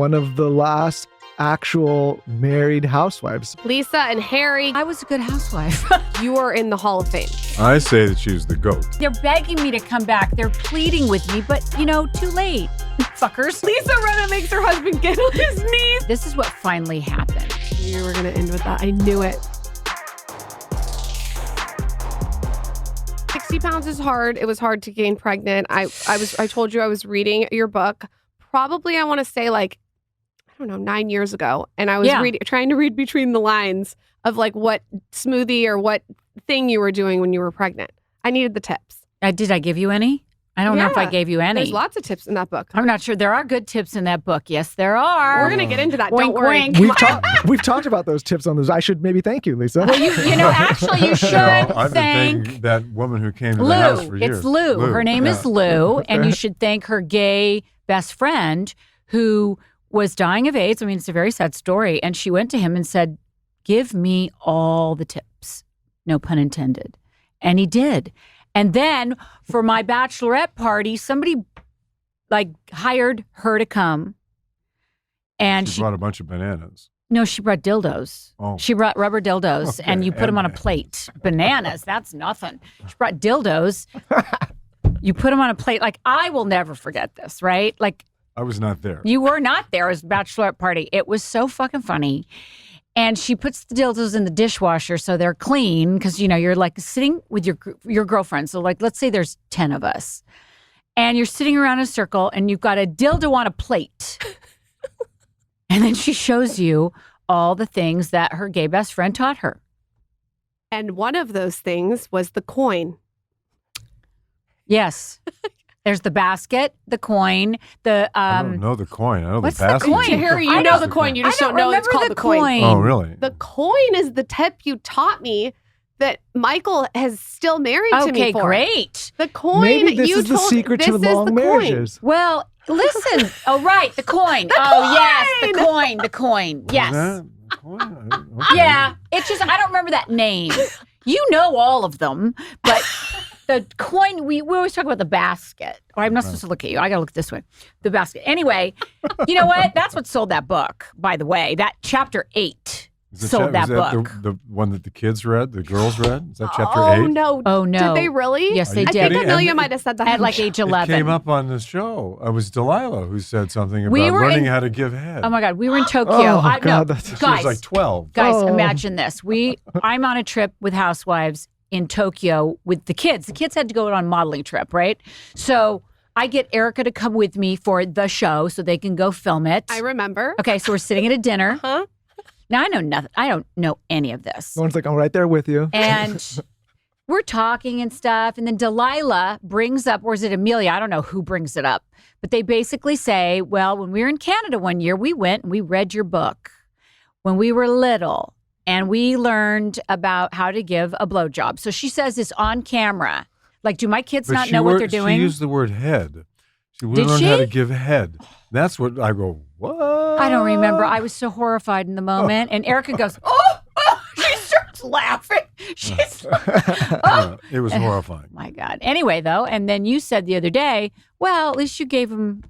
one of the last actual married housewives. Lisa and Harry. I was a good housewife. You are in the Hall of Fame. I say that she's the GOAT. They're begging me to come back. They're pleading with me, but, too late. Fuckers. Lisa Rinna makes her husband get on his knees. This is what finally happened. You were going to end with that. I knew it. 60 pounds is hard. It was hard to gain pregnant. I told you I was reading your book. Probably, I want to say 9 years ago. And I was trying to read between the lines of what smoothie or what thing you were doing when you were pregnant. I needed the tips. Did I give you any? I don't know if I gave you any. There's lots of tips in that book. I'm not sure. There are good tips in that book. Yes, there are. We're going to get into that. Wink, Don't worry. wink. We've talked about those tips on those. I should maybe thank you, Lisa. Well, actually, you should I've been thank thanking that woman who came to Lou. the house for years. It's Lou. Her name is Lou, and you should thank her gay best friend who was dying of AIDS. I mean, it's a very sad story. And she went to him and said, "Give me all the tips." No pun intended. And he did. And then for my bachelorette party, somebody hired her to come. And she brought a bunch of bananas. No, she brought dildos. Oh. She brought rubber dildos, Okay, and you put them on a plate. Bananas, that's nothing. She brought dildos. You put them on a plate. I will never forget this, right? I was not there. You were not there. It was a bachelorette party. It was so fucking funny. And she puts the dildos in the dishwasher so they're clean because, you're sitting with your girlfriend. So let's say there's 10 of us. And you're sitting around in a circle and you've got a dildo on a plate. And then she shows you all the things that her gay best friend taught her. And one of those things was the coin. Yes. There's the basket, the coin, I don't know the coin. I know what's the basket. the coin? Harry, you know the coin. You just don't know it's called the coin. Oh, really? The coin is the tip you taught me that Michael has still married to me for. Okay, great. The coin. Maybe this is the secret to long marriages. Well, listen. Oh, right. The coin. Yes. The coin. Yes. Okay. Yeah. It's just, I don't remember that name. You know all of them, but the coin, we always talk about the basket. Oh, I'm not supposed to look at you. I got to look this way. The basket. Anyway, you know what? That's what sold that book, by the way. That chapter 8 sold that book. The one that the kids read, the girls read? Is that chapter 8? No. Oh, no. Did they really? Yes, they I did. think Amelia might have said that. At age 11. It came up on the show. It was Delilah who said something about learning how to give head. Oh, my God. We were in Tokyo. She was 12. Guys, imagine this. I'm on a trip with Housewives in Tokyo with the kids. The kids had to go on a modeling trip, right? So I get Erica to come with me for the show so they can go film it. I remember. Okay, so we're sitting at a dinner. Huh? Now, I know nothing. I don't know any of this. Someone's I'm right there with you. And we're talking and stuff. And then Delilah brings up, or is it Amelia? I don't know who brings it up. But they basically say, well, when we were in Canada one year, we went and we read your book when we were little. And we learned about how to give a blowjob. So she says this on camera. Do my kids not know what they're doing? She used the word head. She learned how to give head. That's what I go, what? I don't remember. I was so horrified in the moment. And Erica goes, oh, she starts laughing. She's like, it was horrifying. My God. Anyway, though, and then you said the other day, well, at least you gave them,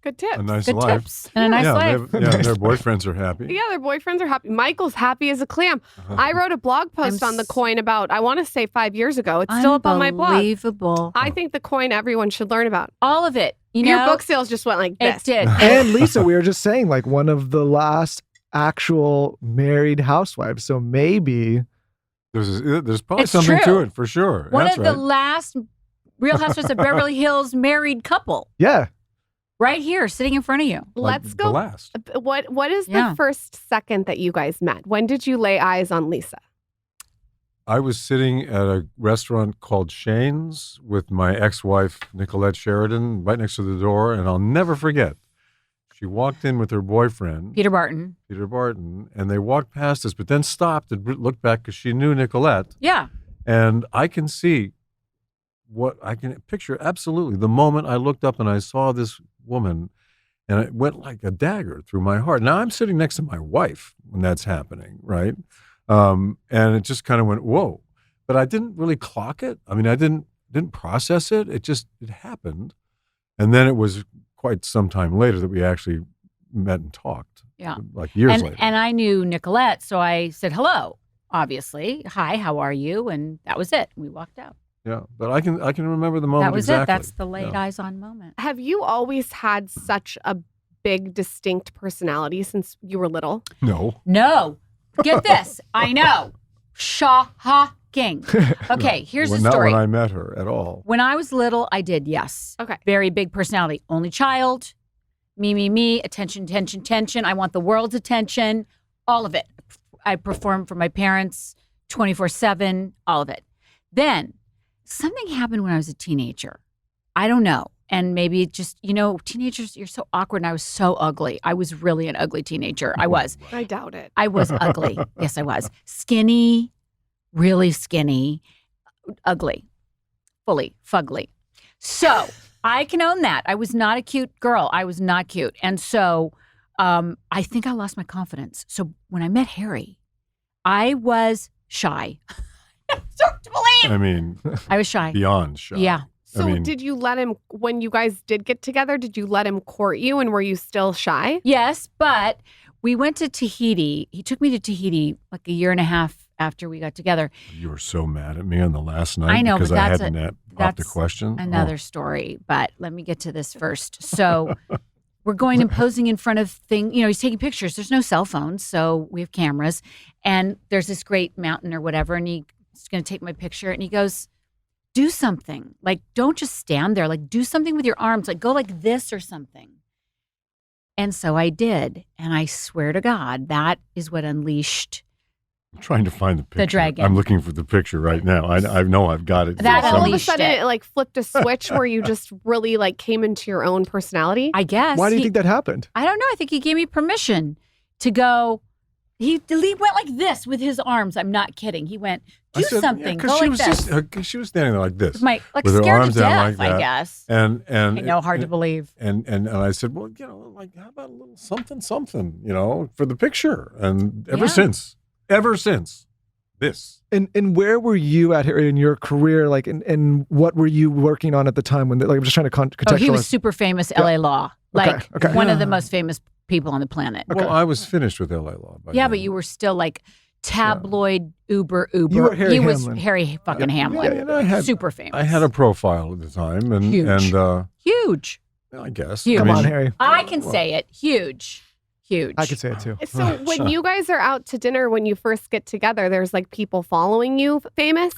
good tips. A nice good life. tips and a nice life. Their boyfriends are happy. Yeah, their boyfriends are happy. Michael's happy as a clam. I wrote a blog post on the coin about, I want to say 5 years ago. It's still up on my blog. Unbelievable. I think the coin everyone should learn about. All of it. Your book sales just went like this. It did. And Lisa, we were just saying one of the last actual married housewives. So maybe there's probably It's something true. to it for sure. One That's of the last Real Housewives of Beverly Hills married couple. Yeah. Right here, sitting in front of you. Let's The go. last. What is the first second that you guys met? When did you lay eyes on Lisa? I was sitting at a restaurant called Shane's with my ex-wife, Nicolette Sheridan, right next to the door, and I'll never forget. She walked in with her boyfriend, Peter Barton, and they walked past us, but then stopped and looked back because she knew Nicolette. Yeah. And I can see what I can picture absolutely. The moment I looked up and I saw this woman, and it went like a dagger through my heart. Now I'm sitting next to my wife when that's happening, right? And it just kind of went, whoa. But I didn't really clock it. I mean, I didn't process it. It happened. And then it was quite some time later that we actually met and talked. Yeah. Like years later. And I knew Nicolette, so I said hello, obviously. Hi, how are you? And that was it. We walked out. Yeah, but I can remember the moment That was exactly. it. That's the laid eyes on moment. Have you always had such a big, distinct personality since you were little? No. Get this. I know. Shocking. Okay, here's the Not story. when I met her at all. When I was little, I did, yes. Okay. Very big personality. Only child. Me. Attention. I want the world's attention. All of it. I performed for my parents 24/7. All of it. Then something happened when I was a teenager. I don't know. And maybe it just, teenagers, you're so awkward. And I was so ugly. I was really an ugly teenager. I was. I doubt it. I was ugly. Yes, I was. Skinny, really skinny, ugly, fully fugly. So I can own that. I was not a cute girl. I was not cute. And so I think I lost my confidence. So when I met Harry, I was shy. So to believe. I mean, I was shy. beyond shy. Yeah. So did you let him, when you guys did get together, did you let him court you and were you still shy? Yes, but we went to Tahiti. He took me to Tahiti like a year and a half after we got together. You were so mad at me on the last night I know, because but I that's hadn't popped the question. Another story, but let me get to this first. So we're going and posing in front of he's taking pictures. There's no cell phones, so we have cameras. And there's this great mountain or whatever, and he's going to take my picture. And he goes, do something. Like, don't just stand there. Like, do something with your arms. Like, go like this or something. And so I did. And I swear to God, that is what unleashed I'm trying to find the picture. dragon. I'm looking for the picture right now. I know I've got it. That All of a unleashed sudden it. it like flipped a switch where you just really like came into your own personality. I guess. Why do you think that happened? I don't know. I think he gave me permission to go. He went like this with his arms. I'm not kidding. He went, do something. Go she like was this. she was standing there like this. Like with her scared arms to down death, like that. I guess. And I know, hard to believe. And I said, well, like how about a little something, for the picture. And ever since this. And where were you at in your career? Like, and what were you working on at the time? When, I'm just trying to contextualize. Oh, he was super famous, LA Law. Like Okay. one of the most famous people on the planet. Well, I was finished with LA Law. By Yeah, then. but you were still like tabloid Uber. You were Harry He was Hamlin. Harry fucking Hamlin. and I had super famous. I had a profile at the time, and Huge. Huge. I guess. Huge. Come on, Harry. I can say it. Huge. I could say it too. So when you guys are out to dinner, when you first get together, there's like people following you famous?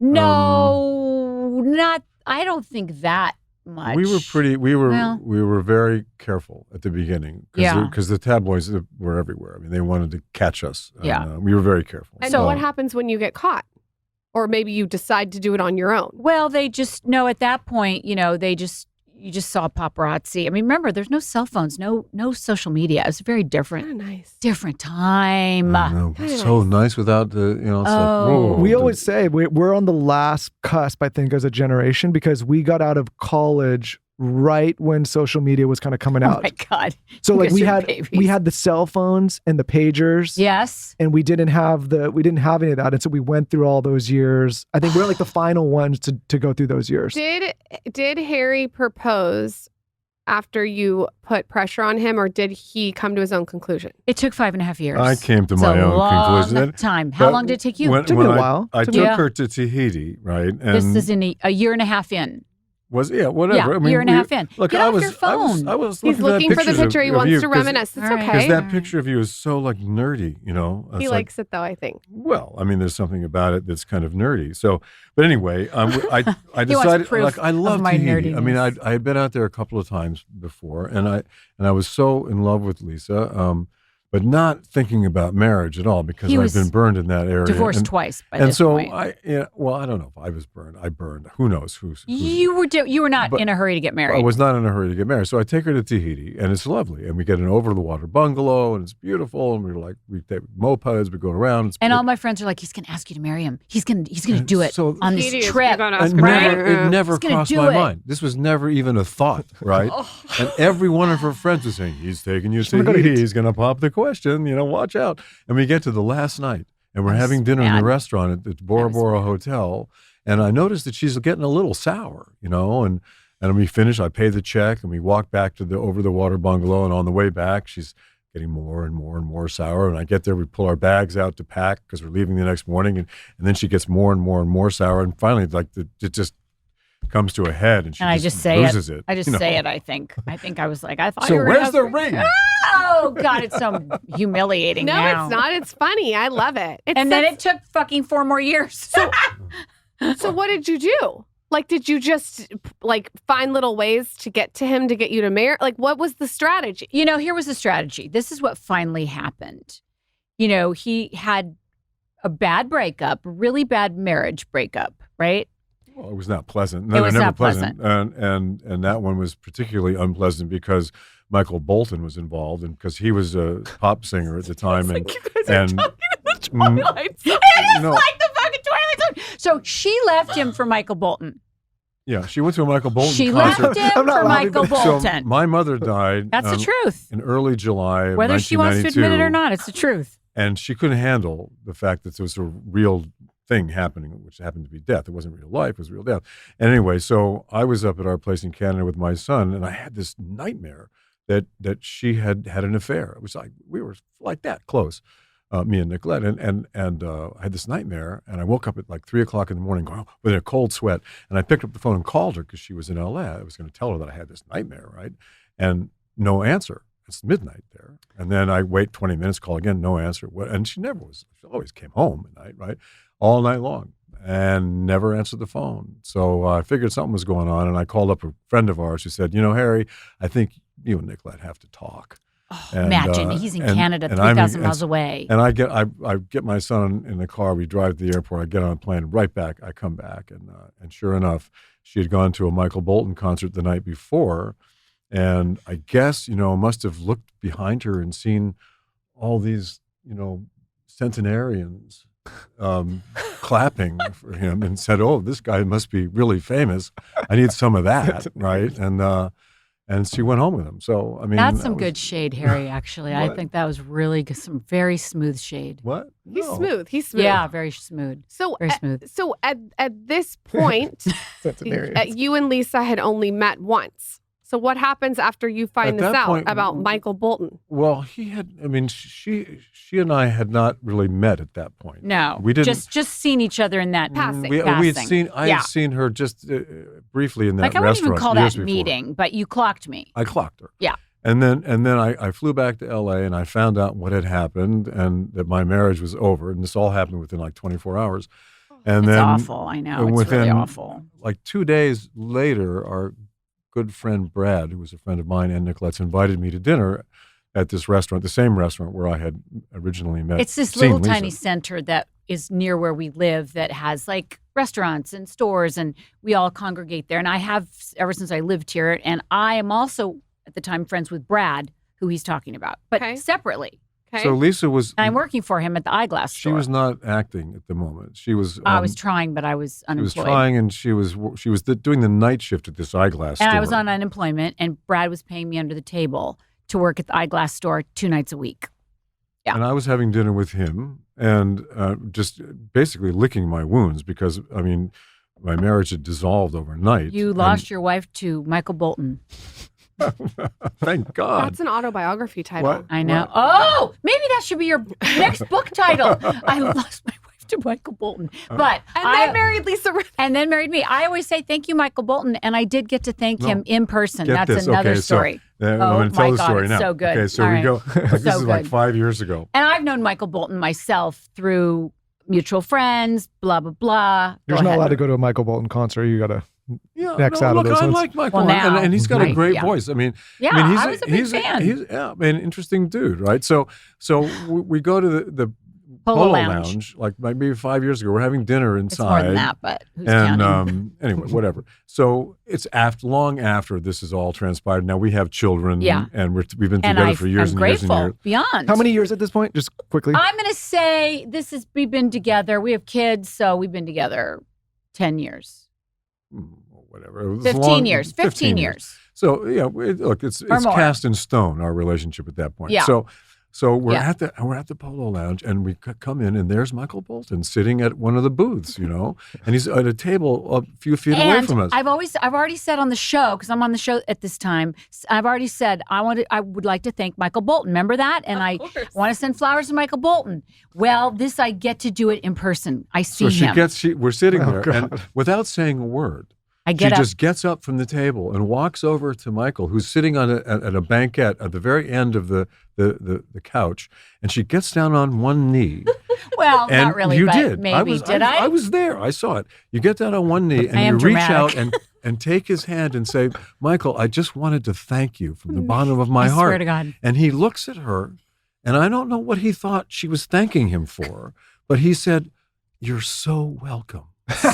No, not. I don't think that much. We Well. were very careful at the beginning because the tabloids were everywhere. I mean, they wanted to catch us. And, Yeah. we were very careful. And so what happens when you get caught? Or maybe you decide to do it on your own? Well, they just no. At that point, you just saw paparazzi. I mean, remember, there's no cell phones, no social media. It was a very different, Nice. different time. I know, so nice without the it's like, whoa, We always say we're on the last cusp, I think, as a generation because we got out of college right when social media was kind of coming out. Oh my God! So like Because we you're had babies. the cell phones and the pagers. Yes. And we didn't have any of that. And so we went through all those years. I think we're like the final ones to go through those years. Did Harry propose after you put pressure on him, or did he come to his own conclusion? It took 5.5 years. I came to It's my a own long conclusion. time. How long did it take you? Took me a while. I Took took me- her to Tahiti, right? And This is in a year and a half in. whatever. Yeah, I mean, year and a half in. Look, Get I off was, your phone. I was He's looking looking for the picture. He wants to reminisce. It's All right. okay. Because that picture of you is so like nerdy, It's He like, likes it though, I think. well, I mean, there's something about it that's kind of nerdy. So, but anyway, I He wants decided proof like I love of my Tahiti. I mean, nerdiness. I had been out there a couple of times before, and I was so in love with Lisa, but not thinking about marriage at all because He I've was been burned in that area. Divorced and, twice by and this so point. I don't know if I was burned. I burned. Who knows who's You were not But in a hurry to get married. I was not in a hurry to get married. So I take her to Tahiti, and it's lovely. And we get an over-the-water bungalow, and it's beautiful. And we take mopeds, we go around. It's and great. all my friends are like, he's going to ask you to marry him. He's going to do it so- on this He is. trip. You're gonna ask It her right? never, it never He's gonna crossed do my it. mind. This was never even a thought, right? And every one of her friends was saying, he's taking you to gonna go to Tahiti. eat. He's going to pop the question, watch out. And we get to the last night, and we're I was having dinner in mad. the restaurant at the Bora was Bora mad. Hotel. And I noticed that she's getting a little sour, and And we finish, I pay the check, and we walk back to the over the water bungalow. And on the way back, she's getting more and more and more sour. And I get there, we pull our bags out to pack because we're leaving the next morning. And then she gets more and more and more sour. And finally, like it just comes to a head, and she just loses it. I just say it. I think I was like, I thought. So you were where's the ring? Oh God, it's so humiliating. No, now. it's not. It's funny. I love it. And then it took fucking 4 more years. So what did you do? Like, did you just like find little ways to get to him to get you to marry? Like, what was the strategy? Here was the strategy. This is what finally happened. He had a bad breakup, really bad marriage breakup, right? Well, it was not pleasant. It was never not pleasant. And that one was particularly unpleasant because Michael Bolton was involved, and because he was a pop singer at the time, It's like you guys are talking in the Twilight Zone. It is like the fucking Twilight Zone. So she left him for Michael Bolton. Yeah, she went to a Michael Bolton She concert. left him I'm not for laughing, Michael but- So Bolton. my mother died. That's the truth. In early July of Whether she wants to 1992, admit it or not, it's the truth. and she couldn't handle the fact that there was a real thing happening, which happened to be death. It wasn't real life; it was real death. And anyway, so I was up at our place in Canada with my son, and I had this nightmare that she had an affair. It was like we were like that close, me and Nicolette, and I had this nightmare, and I woke up at like 3:00 in the morning, going with a cold sweat, and I picked up the phone and called her because she was in LA. I was going to tell her that I had this nightmare, right? And no answer. It's midnight there, and then I wait 20 minutes, call again, no answer. And she never was. She always came home at night, right, all night long, and never answered the phone. So I figured something was going on, and I called up a friend of ours who said, Harry, I think you and Nicolette have to talk. Oh, And, imagine he's in Canada, and I'm 3,000 miles away. And I get my son in the car. We drive to the airport. I get on a plane. Right back, I come back, and sure enough, she had gone to a Michael Bolton concert the night before, and I guess must have looked behind her and seen all these centenarians clapping for him, and said, "Oh, this guy must be really famous. I need some of that," right? And she went home with him. So, I mean, That's some good shade, Harry, actually. I What? think that was really some very smooth shade. What? He's No. smooth. He's smooth. Yeah, very smooth. So, Very smooth. so at this point, Centenarians. you and Lisa had only met once. So what happens after you find At this that out point, about Michael Bolton? Well, he had. I mean, she and I had not really met at that point. No, We didn't. just seen each other in that Passing. We had passing. seen. I Yeah. had seen her just briefly in that Like I wouldn't restaurant even call years that before. meeting, but you clocked me. I clocked her. Yeah. And then I flew back to LA, and I found out what had happened, and that my marriage was over. And this all happened within like 24 hours. And It's then awful. I know. It's really within awful. like 2 days later, our good friend Brad, who was a friend of mine and Nicolette's, invited me to dinner at this restaurant, the same restaurant where I had originally met. It's this seen little Lisa. tiny center that is near where we live that has like restaurants and stores, and we all congregate there. And I have ever since I lived here. And I am also at the time friends with Brad, who he's talking about, but Okay. separately. Okay. So Lisa was. And I'm working for him at the eyeglass She store. was not acting at the moment. She was. I was trying, but I was She unemployed. was trying, and she was doing the night shift at this eyeglass and store. I was on unemployment, and Brad was paying me under the table to work at the eyeglass store 2 nights a week. Yeah. And I was having dinner with him, and just basically licking my wounds because, I mean, my marriage had dissolved overnight. You lost your wife to Michael Bolton. Thank God. That's an autobiography title. What? I know. What? Oh, maybe that should be your next book title. I lost my wife to Michael Bolton, but And I then married Lisa Rinna. and then married me. I always say thank you, Michael Bolton, and I did get to thank No. him in person. Get That's this. another Okay, so- story. I'm Oh, going to tell my the God, story it's now. so good. Okay, so All we right. go. This So is like good. 5 years ago. And I've known Michael Bolton myself through mutual friends. Blah blah blah. You're Go not ahead. allowed to go to a Michael Bolton concert. You got to. Yeah, Next no, out of look, those I ones. like Michael, Well, now, and he's got a right, great yeah. voice. I mean, Yeah, I mean, I was a big fan. An interesting dude, right? So we go to the Polo Polo Lounge. Lounge, like maybe 5 years ago. We're having dinner It's inside. more than that, but who's And counting? anyway, whatever. So it's long after this is all transpired. Now we have children, Yeah. and we've been And together for years I'm and years grateful and years. beyond. How many years at this point? Just quickly. I'm going to say we've been together. We have kids, so we've been together 10 years. Whatever. It was 15 long- years. 15 years. So yeah, look, it's more. cast in stone, our relationship at that point. Yeah. So So we're at the Polo Lounge, and we come in, and there's Michael Bolton sitting at one of the booths, and he's at a table a few feet away from us. I've already said on the show, because I'm on the show at this time, I've already said I would like to thank Michael Bolton. Remember that? And I want to send flowers to Michael Bolton. Well, I get to do it in person. I see him. We're sitting there, and without saying a word, she just gets up from the table and walks over to Michael, who's sitting at a banquette at the very end of the couch, and she gets down on one knee. Well, not really, you but did. Maybe. Did I? I was there. I saw it. You get down on one knee, and you reach out and take his hand and say, Michael, I just wanted to thank you from the bottom of my heart. I swear to God. And he looks at her, and I don't know what he thought she was thanking him for, but he said, you're so welcome.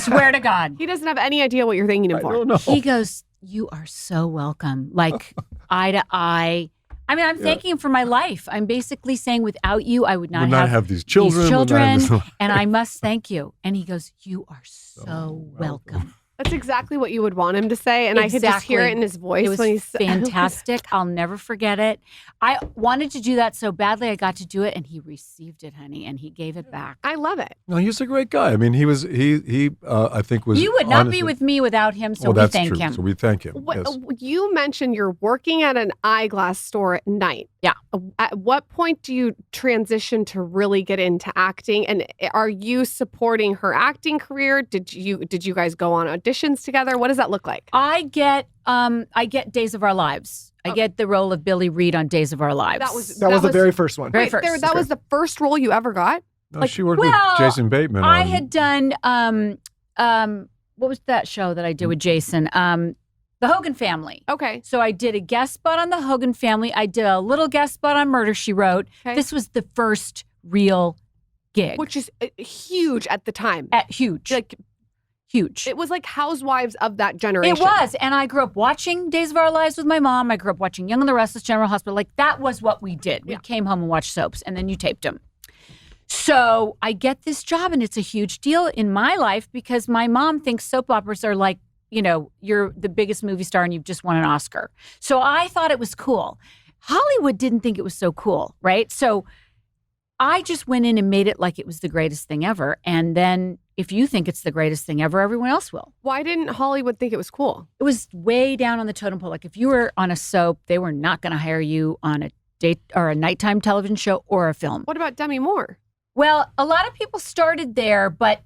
Swear to God. He doesn't have any idea what you're thanking him for. I don't know. He goes, you are so welcome. Like eye to eye. I mean, I'm thanking him for my life. I'm basically saying without you, I would not have these children. And I must thank you. And he goes, you are so welcome. That's exactly what you would want him to say. And I could just hear it in his voice. It was fantastic. I'll never forget it. I wanted to do that so badly. I got to do it, and he received it, honey, and he gave it back. I love it. No, he's a great guy. I mean, he I think was. You would not be with me without him, so we thank him. So we thank him. Yes. You mentioned you're working at an eyeglass store at night. Yeah. At what point do you transition to really get into acting? And are you supporting her acting career? Did you guys go on auditions together? What does that look like? I get Days of Our Lives. I get the role of Billy Reed on Days of Our Lives. That was the very first one. Very first. That was the first role you ever got? No, she worked with Jason Bateman. I had done what was that show that I did with Jason? The Hogan Family. Okay. So I did a guest spot on The Hogan Family. I did a little guest spot on Murder, She Wrote. Okay. This was the first real gig. Which is huge at the time. Huge. Like, huge. It was like Housewives of that generation. It was. And I grew up watching Days of Our Lives with my mom. I grew up watching Young and the Restless, General Hospital. Like, that was what we did. We came home and watched soaps, and then you taped them. So I get this job, and it's a huge deal in my life because my mom thinks soap operas are like, you're the biggest movie star and you've just won an Oscar. So I thought it was cool. Hollywood didn't think it was so cool, right? So I just went in and made it like it was the greatest thing ever. And then if you think it's the greatest thing ever, everyone else will. Why didn't Hollywood think it was cool? It was way down on the totem pole. Like if you were on a soap, they were not going to hire you on a date or a nighttime television show or a film. What about Demi Moore? Well, a lot of people started there, but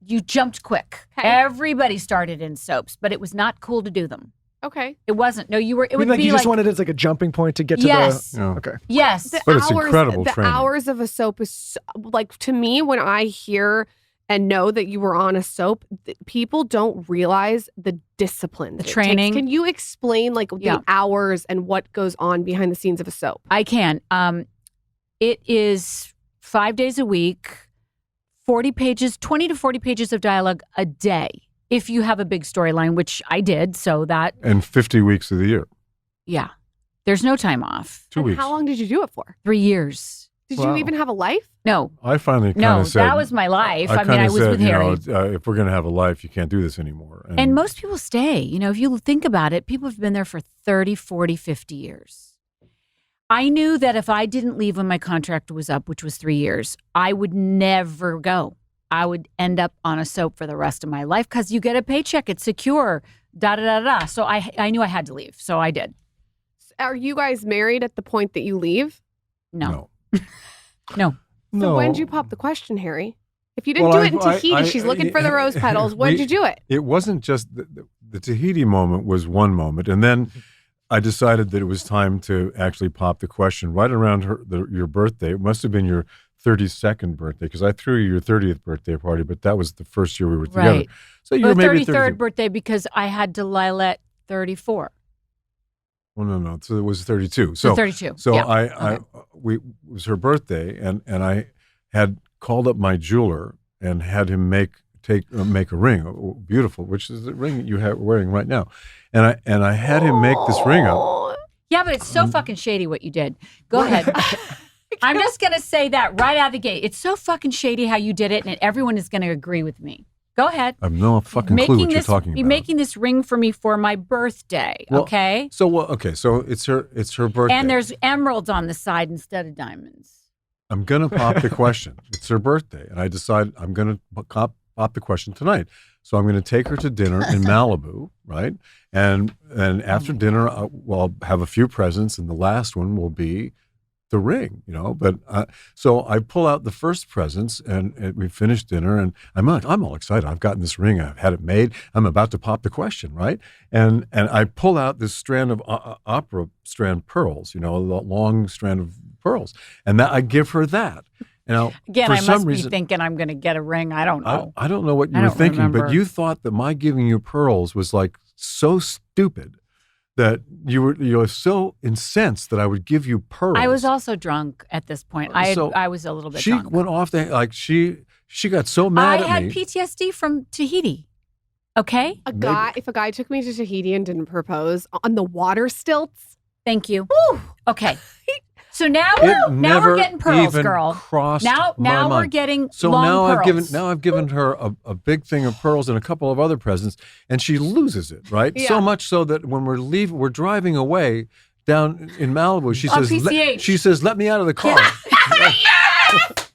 you jumped quick. Okay. Everybody started in soaps, but it was not cool to do them. Okay. It wasn't. No, you were. It would like be you just wanted it as like a jumping point to get to the. Okay. Yes. But it's incredible The training. hours of a soap is like, to me, when I hear and know that you were on a soap, people don't realize the discipline, the training. Can you explain the hours and what goes on behind the scenes of a soap? I can. It is 5 days a week, 20 to 40 pages of dialogue a day. If you have a big storyline, which I did, so that. And 50 weeks of the year. Yeah. There's no time off. 2 weeks. How long did you do it for? 3 years. Did you even have a life? No. I finally kind of said. No, that was my life. I was said, with Harry. if we're going to have a life, you can't do this anymore. And most people stay. If you think about it, people have been there for 30, 40, 50 years. I knew that if I didn't leave when my contract was up, which was 3 years, I would never go. I would end up on a soap for the rest of my life because you get a paycheck. It's secure, da-da-da-da. So I knew I had to leave. So I did. Are you guys married at the point that you leave? No. No. So when did you pop the question, Harry? If you didn't do it in Tahiti, she's looking for the rose petals. When did you do it? It wasn't just the Tahiti moment was one moment. And then I decided that it was time to actually pop the question right around your birthday. It must have been your 32nd birthday because I threw you your 30th birthday party, but that was the first year we were together. Right. So you were maybe 33rd birthday because I had Delilah at 34. Well, no. So it was 32. So 32. So yeah. it was her birthday, and I had called up my jeweler and had him make a ring, beautiful, which is the ring you have wearing right now, and I had him make this ring up. Yeah, but it's so fucking shady what you did. Go ahead. I'm just gonna say that right out of the gate. It's so fucking shady how you did it, and everyone is gonna agree with me. Go ahead. I have no fucking clue what you're talking about. You're making this ring for me for my birthday, okay? So it's her birthday. And there's emeralds on the side instead of diamonds. I'm gonna pop the question. It's her birthday, and I decide I'm gonna pop the question tonight. So I'm gonna take her to dinner in Malibu, right? And after dinner, I'll have a few presents, and the last one will be the ring, But so I pull out the first presents, and we finish dinner, and I'm all excited. I've gotten this ring. I've had it made. I'm about to pop the question, right? And I pull out this strand of opera strand pearls, a long strand of pearls, and that I give her that. Again, I must be thinking I'm going to get a ring. I don't know. I don't know what you were thinking, but you thought that my giving you pearls was like so stupid. That you were so incensed that I would give you pearls. I was also drunk at this point. I was a little bit drunk. She went off she got so mad at me. I had PTSD from Tahiti. Okay? If a guy took me to Tahiti and didn't propose on the water stilts. Thank you. Woo! Okay. So now we're getting pearls, girl. Now we're getting pearls. I've given her a big thing of pearls and a couple of other presents, and she loses it, right? Yeah. So much so that when we're driving away down in Malibu, she says, "Let me out of the car." Get me out.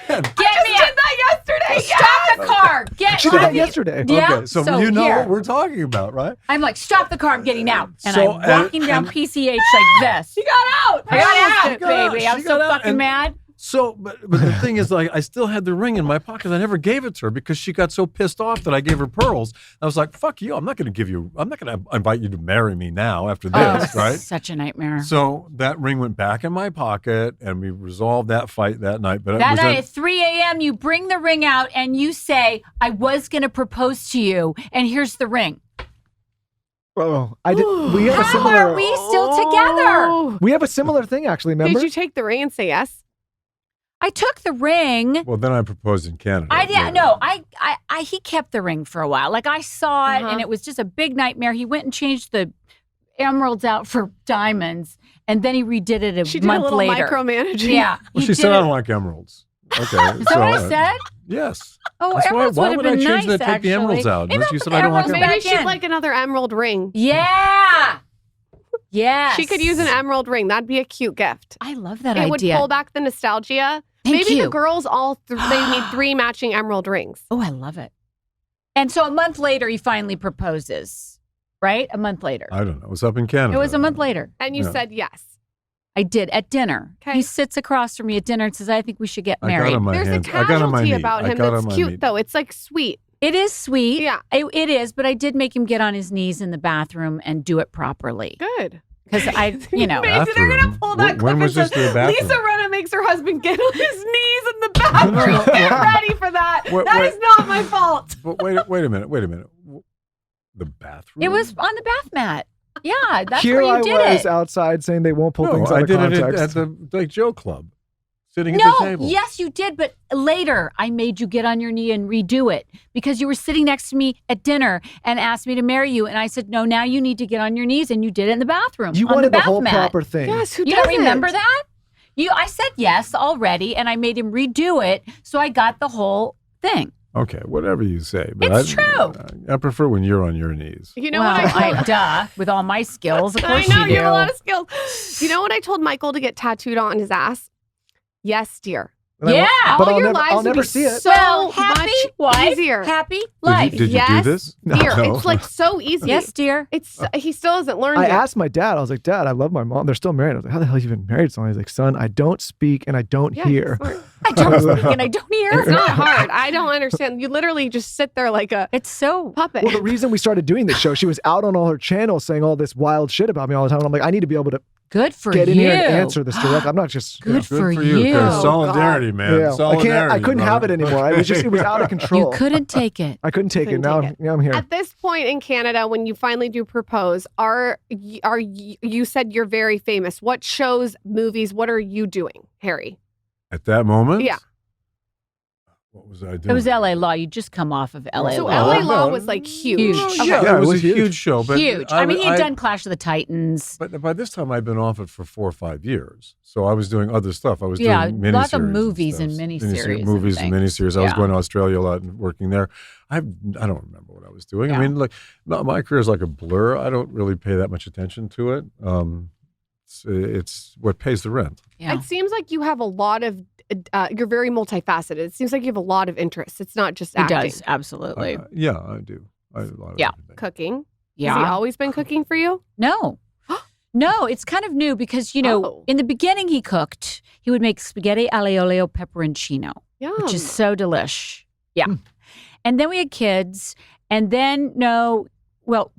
Did that yesterday. Stop the car. She did that yesterday. Yeah. Okay, so you know what we're talking about, right? I'm like, stop the car, I'm getting out. And I'm walking down PCH like this. She got out. I got out, baby. I'm so fucking mad. So, but the thing is, like, I still had the ring in my pocket. I never gave it to her because she got so pissed off that I gave her pearls. I was like, fuck you. I'm not going to invite you to marry me now after this, right? Such a nightmare. So that ring went back in my pocket and we resolved that fight that night. But that night at 3 a.m., you bring the ring out and you say, I was going to propose to you and here's the ring. Oh, I did. We have How are we still together? We have a similar thing, actually. Remember? Did you take the ring and say yes? I took the ring. Well, then I proposed in Canada. He kept the ring for a while. Like I saw it and it was just a big nightmare. He went and changed the emeralds out for diamonds and then he redid it a month later. She did a little micromanaging. Yeah. Well, she said I don't like emeralds. Okay. Is that what I said? Yes. Oh, that's emeralds why would would have I been change nice, that? Take the emeralds out. Maybe You said I don't like emeralds emeralds. Maybe she'd like another emerald ring. Yeah. Yes. She could use an emerald ring. That'd be a cute gift. I love that idea. idea. It would pull back the nostalgia. Maybe the girls they need 3 matching emerald rings. Oh, I love it. And so a month later, he finally proposes, right? A month later. I don't know. It was up in Canada. It was a month later. And you said yes. I did at dinner. Okay. He sits across from me at dinner and says, I think we should get married. There's a casualty about him that's cute, though. It's like sweet. It is sweet. Yeah. It is, but I did make him get on his knees in the bathroom and do it properly. Good. Because they're going to pull that clip and says, Lisa Rinna makes her husband get on his knees in the bathroom. Get ready for that. That is not my fault. But wait a minute. The bathroom? It was on the bath mat. Yeah, that's Here where you did it. I was outside saying they won't pull things out of context. I did it at the like Joe Club, sitting at the table. Yes, you did, but later I made you get on your knee and redo it because you were sitting next to me at dinner and asked me to marry you, and I said, no, now you need to get on your knees, and you did it in the bathroom. You wanted the whole proper thing. Yes, who You doesn't? don't remember that? I said yes already, and I made him redo it, so I got the whole thing. Okay, whatever you say. But it's true. I prefer when you're on your knees. You know what duh, with all my skills, of course I know you do. have a lot of skills. You know what I told Michael to get tattooed on his ass? Yes, dear. Yeah. But all your I'll lives never would be see it. so happy much wife, easier. Happy life. Did you do this? Dear, No. it's like so easy. Yes, dear. He still hasn't learned I it. asked my dad, I was like, Dad, I love my mom. They're still married. I was like, how the hell have you been married so long? He's like, son, I don't speak and I don't hear. I don't speak and I don't hear. It's not hard. I don't understand. You literally just sit there like a puppet. Well, the reason we started doing this show, she was out on all her channels saying all this wild shit about me all the time. And I'm like, I need to be able to Good for get you. in here and answer this direct. I'm not just Good for you. you. Solidarity, man. Yeah. Solidarity. I couldn't have it anymore. It was out of control. You couldn't take it. I couldn't take it. Now I'm here. At this point in Canada, when you finally do propose, you said you're very famous. What shows, movies, what are you doing, Harry? At that moment? Yeah. What was I doing? It was LA Law. You just come off of LA So Law. LA no. Law was like huge. Huge. Okay. Yeah, it was a huge. huge show. But Huge. I mean, he had done Clash of the Titans. But by this time, I'd been off it for 4 or 5 years. So I was doing other stuff. I was Yeah, doing miniseries. lots of movies and and stuff. miniseries Movies and and things. miniseries. I was Yeah. going to Australia a lot and working there. I don't remember what I was doing. Yeah. I mean, like my career is like a blur. I don't really pay that much attention to it. It's what pays the rent. Yeah. It seems like you have a lot of, you're very multifaceted. It seems like you have a lot of interests. It's not just He acting. does. Absolutely. Yeah, I do. I do a lot of Yeah. everything. Cooking. Has he Yeah. always been cooking for you? No. No, it's kind of new because, Oh. in the beginning he cooked. He would make spaghetti aglio olio pepperoncino, Yeah. which is so delish. Yeah. And then we had kids. And then,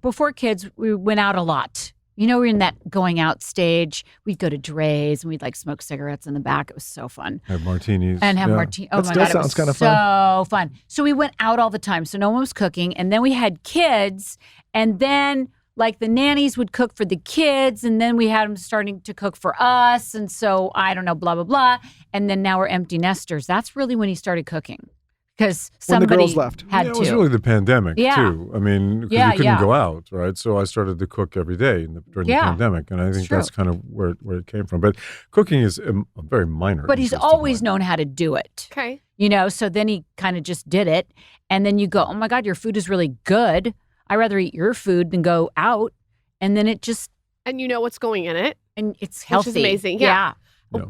before kids, we went out a lot. We're in that going out stage. We'd go to Dre's and we'd like smoke cigarettes in the back. It was so fun. Have martinis. And have yeah. martini. Oh That my still God. It sounds was kinda so fun. So we went out all the time. So no one was cooking. And then we had kids. And then like the nannies would cook for the kids. And then we had them starting to cook for us. And so I don't know, blah, blah, blah. And then now we're empty nesters. That's really when he started cooking. Because When the somebody girls left. had It to. was really the pandemic Yeah. too. I mean, because Yeah, you couldn't yeah. go out, right? So I started to cook every day during the Yeah. pandemic, and I think true. that's kind of where it came from. But cooking is a very minor. But he's interest of always mine. known how to do it. Okay. So then he kind of just did it. And then you go, oh my God, your food is really good. I'd rather eat your food than go out. And then it just, And you know what's going in it. and it's Which healthy. is amazing. Yeah. Yeah.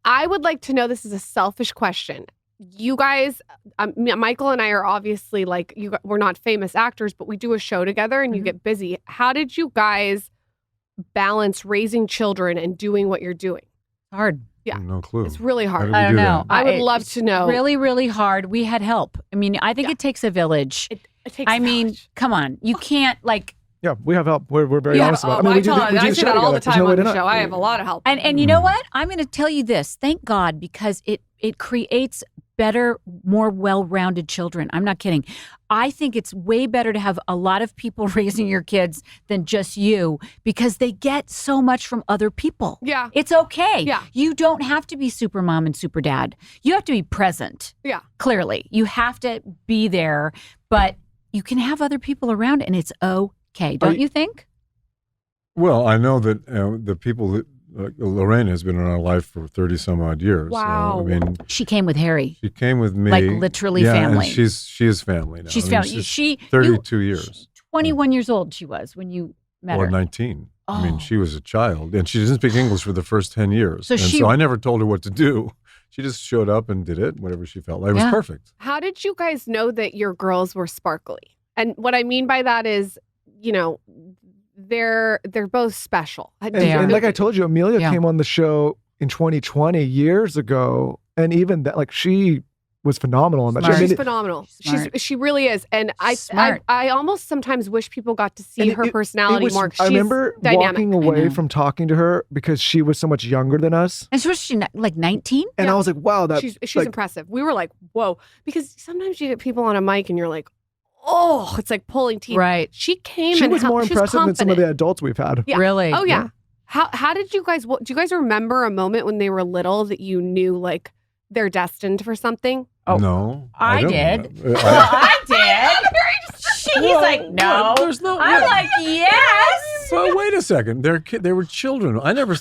I would like to know, this is a selfish question. You guys, Michael and I are obviously like, we're not famous actors, but we do a show together and you Mhm. get busy. How did you guys balance raising children and doing what you're doing? Hard. Yeah. No clue. It's really How hard. did we I don't do know. that? I would It's love to know. Really, really hard. We had help. I mean, I think Yeah. it takes a village. It takes I mean, knowledge. come on. You can't like, Yeah, we have help. We're very Yeah, honest about it. I we do tell the- her- we do I the say show that all the together. There's time no way on to the not. show. I have a lot of help. and you know what? I'm going to tell you this. Thank God, because it creates better, more well-rounded children. I'm not kidding. I think it's way better to have a lot of people raising your kids than just you because they get so much from other people. Yeah. It's okay. Yeah. You don't have to be super mom and super dad. You have to be present. Yeah. Clearly. You have to be there, but you can have other people around and it's okay. Don't you think? Well, I know that the people that Lorraine has been in our life for 30 some odd years. Wow. So, I mean, She came with Harry. she came with me. Like literally yeah, family. And she is family now. She's I mean, family. She 32 years. 21 years old she was when you met Or her. 19. I mean, Oh. she was a child, and she didn't speak English for the first 10 years. So and she- so I never told her what to do. She just showed up and did it, whatever she felt like. It was Yeah. perfect. How did you guys know that your girls were sparkly? And what I mean by that is, they're both special. And like I told you, Amelia Yeah. came on the show in 2020 years ago, and even that, like she was phenomenal in that. Smart. I mean, She's phenomenal. Smart. She really is. And I Smart. almost sometimes wish people got to see and her it personality was- more. 'cause I she's remember dynamic. walking I away know. from talking to her because she was so much younger than us, And so was she like 19? and Yeah. I was like, "Wow, that she's like, impressive. We were like, whoa, because sometimes you get people on a mic and you're like, oh, it's like pulling teeth. Right. She came she and was more she impressive than some of the confident. adults we've had." Yeah. Really? Oh yeah. How did you guys? Do you guys remember a moment when they were little that you knew like they're destined for something? Oh, No. I don't did. know. Well, I did. He's like, Well, no. there's no. I'm like, yes. Well, wait a second. They were children. I never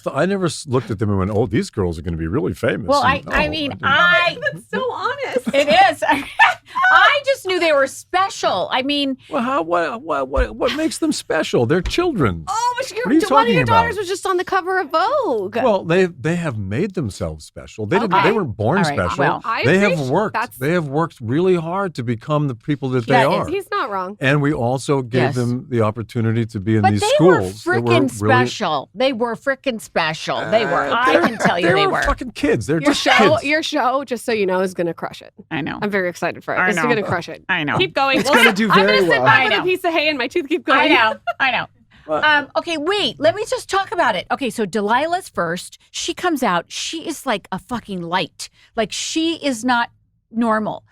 looked at them and went, "Oh, these girls are going to be really famous." Well, And, I no, mean, didn't. That's so honest. it is. I just knew they were special. I mean, Well, what makes them special? They're children. Oh, but What are you one of talking your daughters about? was just on the cover of Vogue. Well, they have made themselves special. They didn't. Okay. They weren't born All right, special. well, I they have appreciate- worked. that's- They have worked really hard to become the people that they Yeah, are. He's not wrong. And we also gave Yes. them the opportunity to be in but these they schools. were that freaking really- special. They were freaking special. They were. I They're- can tell you they were. fucking kids. They're Your just show, kids. just so you know, is going to crush it. I know. I'm very excited for it. I It's know. going to crush it. I know. Keep going. It's gonna do I'm very gonna sit well. back I with a know. piece of hay and my teeth keep going. I know. Okay, wait. Let me just talk about it. Okay, so Delilah's first. She comes out. She is like a fucking light. Like she is not normal.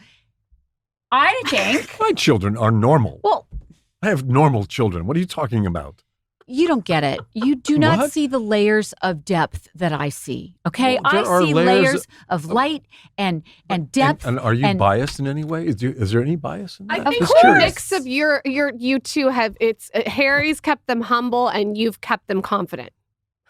I think. My children are normal. Well, I have normal children. What are you talking about? You don't get it. You do not What? see the layers of depth that I see. Okay, Well, there are I see layers layers of light and depth. And are you biased in any way? Is there any bias in that? I think Of the course. mix of you two have Harry's kept them humble and you've kept them confident.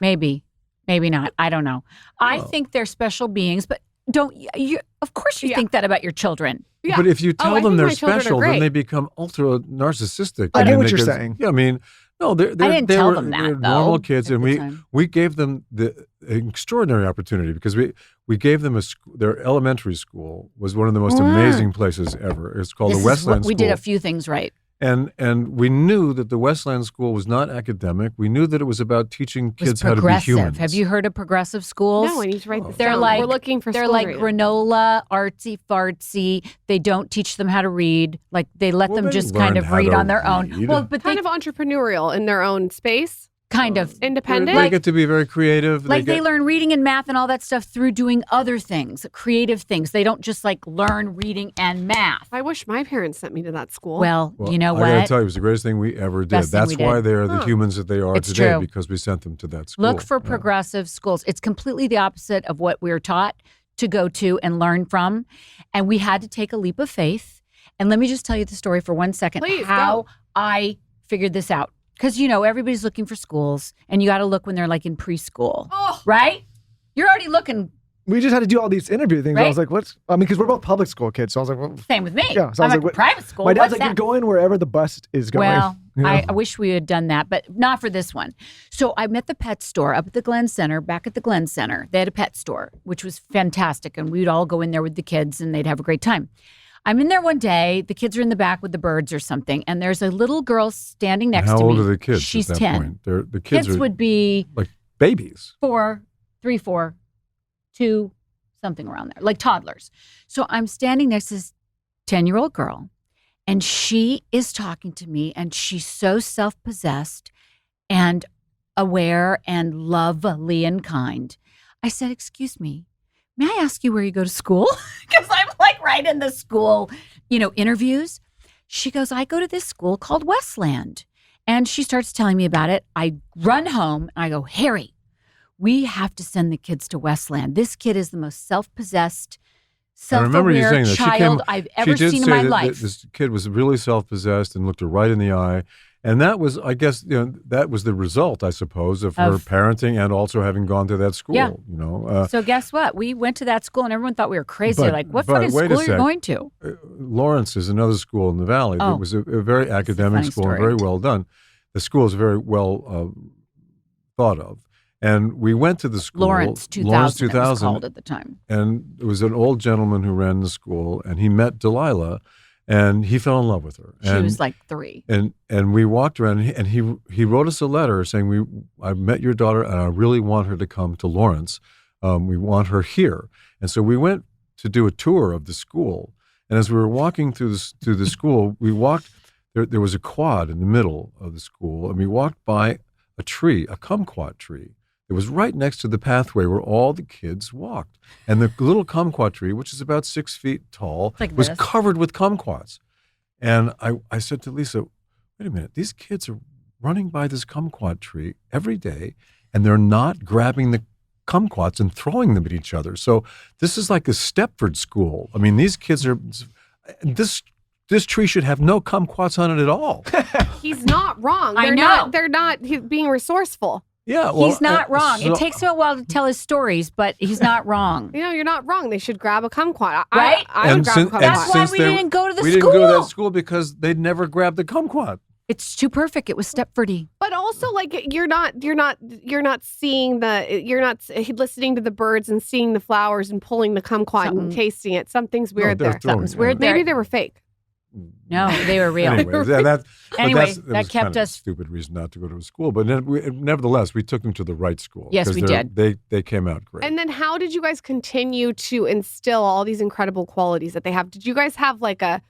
Maybe not. I don't know. I Well. think they're special beings, but don't you? Of course, you think that about your children. Yeah. But if you tell I them think they're my children are special, then great. they become ultra narcissistic. I get mean, what you're because- saying. Yeah, I mean, no, they're didn't they tell were, them that, they're though, normal kids, at and the time. we gave them the extraordinary opportunity because we gave them their elementary school was one of the most amazing places ever. It's called This the is Westland what, we School. did a few things right. And we knew that the Westland School was not academic. We knew that it was about teaching It was kids how to be progressive. humans. Have you heard of progressive schools? No, I need to write this They're down. like We're looking for they're schools like right now. granola, artsy fartsy. They don't teach them how to read. Like they let Well, them they just kind learned of how read to on their own. read. Well, but kind they of entrepreneurial in their own space. kind of Independent. They get to be very creative. like they get- learn reading and math and all that stuff through doing other things, creative things. They don't just like learn reading and math. I wish my parents sent me to that school. Well, you know I gotta what? tell you, it was the greatest thing we ever did. Best thing That's we why did. they're the humans that they are It's today true. because we sent them to that school. Look for Yeah. progressive schools. It's completely the opposite of what we're taught to go to and learn from. And we had to take a leap of faith. And let me just tell you the story for 1 second. Please, how go. I figured this out. Because, you know, everybody's looking for schools and you got to look when they're like in preschool, Oh. right? You're already looking. We just had to do all these interview things. I Right? was like, what's, I mean, because we're both public school kids. So I was like, well, Same with me. Yeah, so I I'm was at like, what- private school. my dad's What's like, that? you're going wherever the bus is going. Well, You know? I wish we had done that, but not for this one. So I'm at the pet store up at the Glen Center, back at the Glen Center. They had a pet store, which was fantastic. And we'd all go in there with the kids and they'd have a great time. I'm in there one day. The kids are in the back with the birds or something. And there's a little girl standing next How to me. old are the kids She's at that 10. point? The kids are would be like babies. 3, 4, 2, something around there, like toddlers. So I'm standing next to this 10-year-old girl, and she is talking to me, and she's so self-possessed and aware and lovely and kind. I said, excuse me, may I ask you where you go to school? Because I'm like right in the school, interviews. She goes, I go to this school called Westland. And she starts telling me about it. I run home and I go, Harry, we have to send the kids to Westland. This kid is the most self-possessed, I remember you saying self-aware that. child I've ever she did seen in say my that life. This kid was really self-possessed and looked her right in the eye. And that was, I guess, that was the result, I suppose, of her parenting and also having gone to that school. Yeah. So guess what? We went to that school and everyone thought we were crazy. But- Like, what but fucking wait a school are you sec. going to? Lawrence is another school in the valley. Oh. It was a very academic funny school and story. very well done. The school is very well thought of. And we went to the school. Lawrence 2000, it was called at the time. And it was an old gentleman who ran the school, and he met Delilah, and he fell in love with her. She And was like 3. And we walked around, and he wrote us a letter saying, I met your daughter, and I really want her to come to Lawrence. We want her here. And so we went to do a tour of the school. And as we were walking through the school, we walked. There was a quad in the middle of the school, and we walked by a tree, a kumquat tree. It was right next to the pathway where all the kids walked. And the little kumquat tree, which is about 6 feet tall, Like was this. covered with kumquats. And I said to Lisa, wait a minute, these kids are running by this kumquat tree every day, and they're not grabbing the kumquats and throwing them at each other. So this is like a Stepford school. I mean, these kids are, this tree should have no kumquats on it at all. He's not wrong. I They're know. They're not being resourceful. Yeah, well, He's not wrong. so- It takes him a while to tell his stories, but he's not wrong. You're not wrong. They should grab a kumquat. Right? I would grab a kumquat. That's why we didn't go to the we school. didn't go to that school because they'd never grabbed the kumquat. It's too perfect. It was Stepfordy. But also, like you're not seeing you're not listening to the birds and seeing the flowers and pulling the kumquat and tasting it. Something's weird they're there. throwing Something's it. weird Maybe there. they were fake. No, they were real. Anyway, Anyway, that that was kept kind of us- a stupid reason not to go to a school. But nevertheless, we took them to the right school. Yes, 'cause we did. They came out great. And then how did you guys continue to instill all these incredible qualities that they have? Did you guys have like a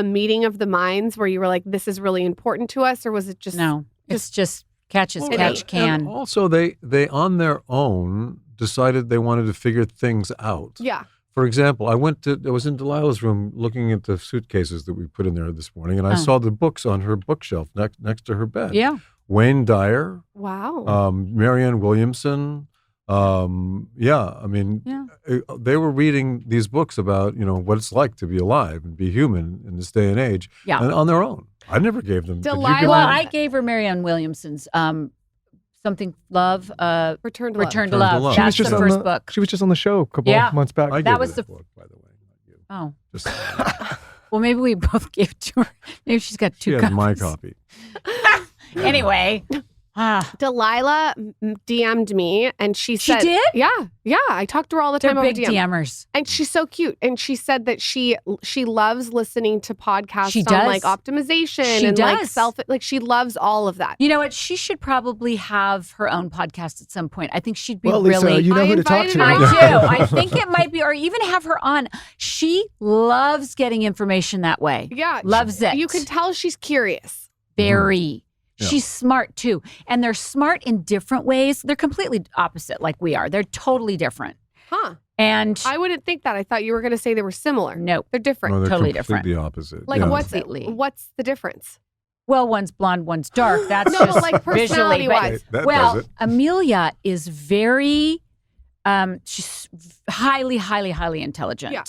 meeting of the minds where you were like, this is really important to us? Or was it just No, it's just catch as Well, catch and can. also, they on their own decided they wanted to figure things out. Yeah. For example, I was in Delilah's room looking at the suitcases that we put in there this morning, and I Oh. saw the books on her bookshelf next to her bed. Yeah. Wayne Dyer, Wow. Marianne Williamson. They were reading these books about, what it's like to be alive and be human in this day and age, and on their own. I never gave them. Delilah. Well, I gave her Marianne Williamson's something love. Return to Return Love. to Love. She was That's just the on first book. She was just on the show a couple months back. I That gave was her the book, by the way. Not you. Oh. Just, Well, maybe we both gave it to her. Maybe she's got two she has copies. my copy. Anyway. Delilah DM'd me and she said, did? Yeah. I talk to her all the They're time over big DM. DMers. And she's so cute. And she said that she loves listening to podcasts She on does. like optimization She and like does. she loves all of that. You know what? She should probably have her own podcast at some point. I think she'd be Well, Lisa, really. you know I who to talk to. invited I her. do. I think it might be, or even have her on. She loves getting information that way. Yeah. Loves it. You can tell she's curious. Very. Yeah. She's smart too. And they're smart in different ways. They're completely opposite, like we are. They're totally different. Huh. And I wouldn't think that. I thought you were going to say they were similar. no. They're different. No, they're Totally completely opposite. Like yeah. Completely. what's the difference? Well, one's blonde, one's dark. That's No, just like visually. personality-wise. That Well, does it. Amelia is very, she's highly, highly, highly intelligent. Yeah.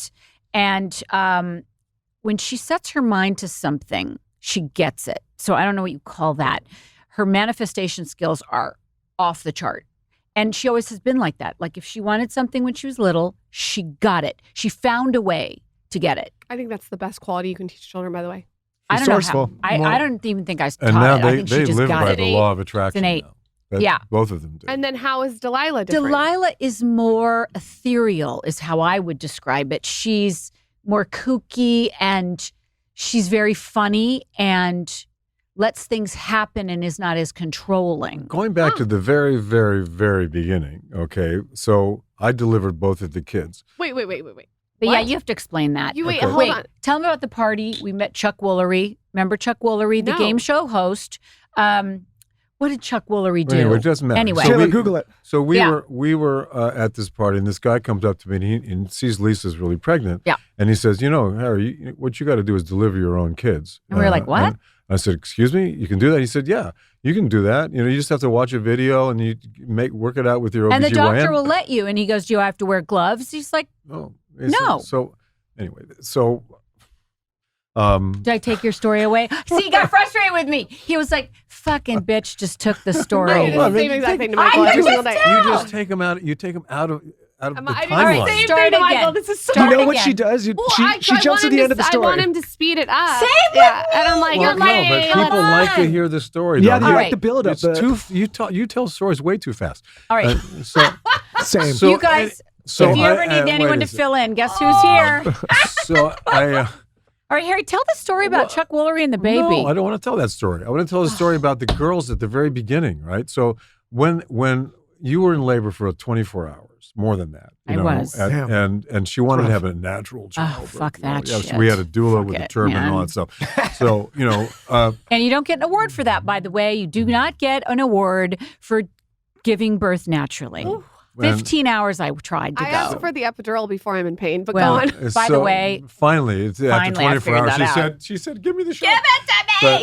And when she sets her mind to something, she gets it. So I don't know what you call that. Her manifestation skills are off the chart. And she always has been like that. Like if she wanted something when she was little, she got it. She found a way to get it. I think that's the best quality you can teach children, by the way. I don't know Resourceful. how. I don't even think I taught And now it. I they think she just live got by it. the law of attraction. It's an 8. Now. Yeah. Both of them do. And then how is Delilah different? Delilah is more ethereal, is how I would describe it. She's more kooky and she's very funny and lets things happen and is not as controlling. Going back to the very, very, very beginning, okay, so I delivered both of the kids. Wait. But What? yeah, you have to explain that. You wait, Okay. hold Wait, on. tell me about the party. We met Chuck Woolery. Remember Chuck Woolery, the No. game show host? What did Chuck Woolery do? Anyway, it doesn't matter. Anyway. Taylor, we, Google it. So we Yeah. were at this party, and this guy comes up to me, and he sees Lisa's really pregnant. Yeah. And he says, Harry, what you got to do is deliver your own kids. And we were like, what? and I said, excuse me, you can do that? He said, yeah, you can do that. You just have to watch a video, and you work it out with your OBGYN. And the doctor will let you. And he goes, do I have to wear gloves? He's like, No. No. So anyway, so did I take your story away? See, he got frustrated with me. He was like, fucking bitch just took the story. I did well, the I same mean, exact thing to I Michael could every single just day. tell. you just take them out. You take them out of the I did the timeline. same Start thing to again. Michael. This is so Start You know what again. she does? Well, She jumps to the end of the story. I want him to speed it up. Same Yeah. And I'm like, Well, you're like, no, but come people on. like to hear the story. Yeah, though. they All like right. the build up. It's you tell stories way too fast. All right. So, Same. so you guys, so if you ever need wait anyone a to sec. fill in, guess who's here? So I. All right, Harry, tell the story about Chuck Woolery and the baby. No, I don't want to tell that story. I want to tell the story about the girls at the very beginning, right? So when you were in labor for 24 hours, more than that, I was. and she wanted to have a natural child. fuck that So shit. we had a doula Fuck with a it, turban and all man. that stuff. So And you don't get an award for that, by the way. You do not get an award for giving birth naturally. Ooh. 15 hours I tried to I go. asked for the epidural before I'm in pain, but Well, go on. By the way, finally, after finally, I 24 figured hours, that out. she said, "Give me the shot." Give it to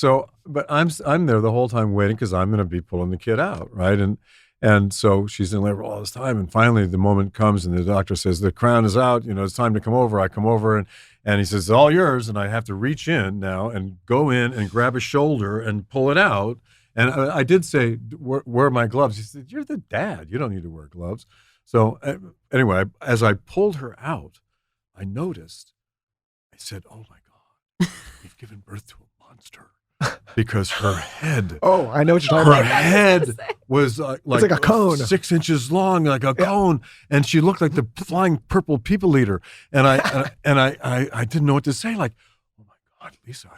me! But I'm there the whole time waiting because I'm going to be pulling the kid out, right? And so she's in labor all this time, and finally the moment comes, and the doctor says the crown is out. It's time to come over. I come over, and he says it's all yours, and I have to reach in now and go in and grab a shoulder and pull it out. And I did say, where are my gloves? He said, you're the dad. You don't need to wear gloves. So anyway, as I pulled her out, I noticed, I said, oh my God, we've given birth to a monster. Because her head, Oh, I know what you're talking her about. head was like a cone. 6 inches long, like a cone. And she looked like the flying purple people eater. And I didn't know what to say. Like, oh my God, Lisa,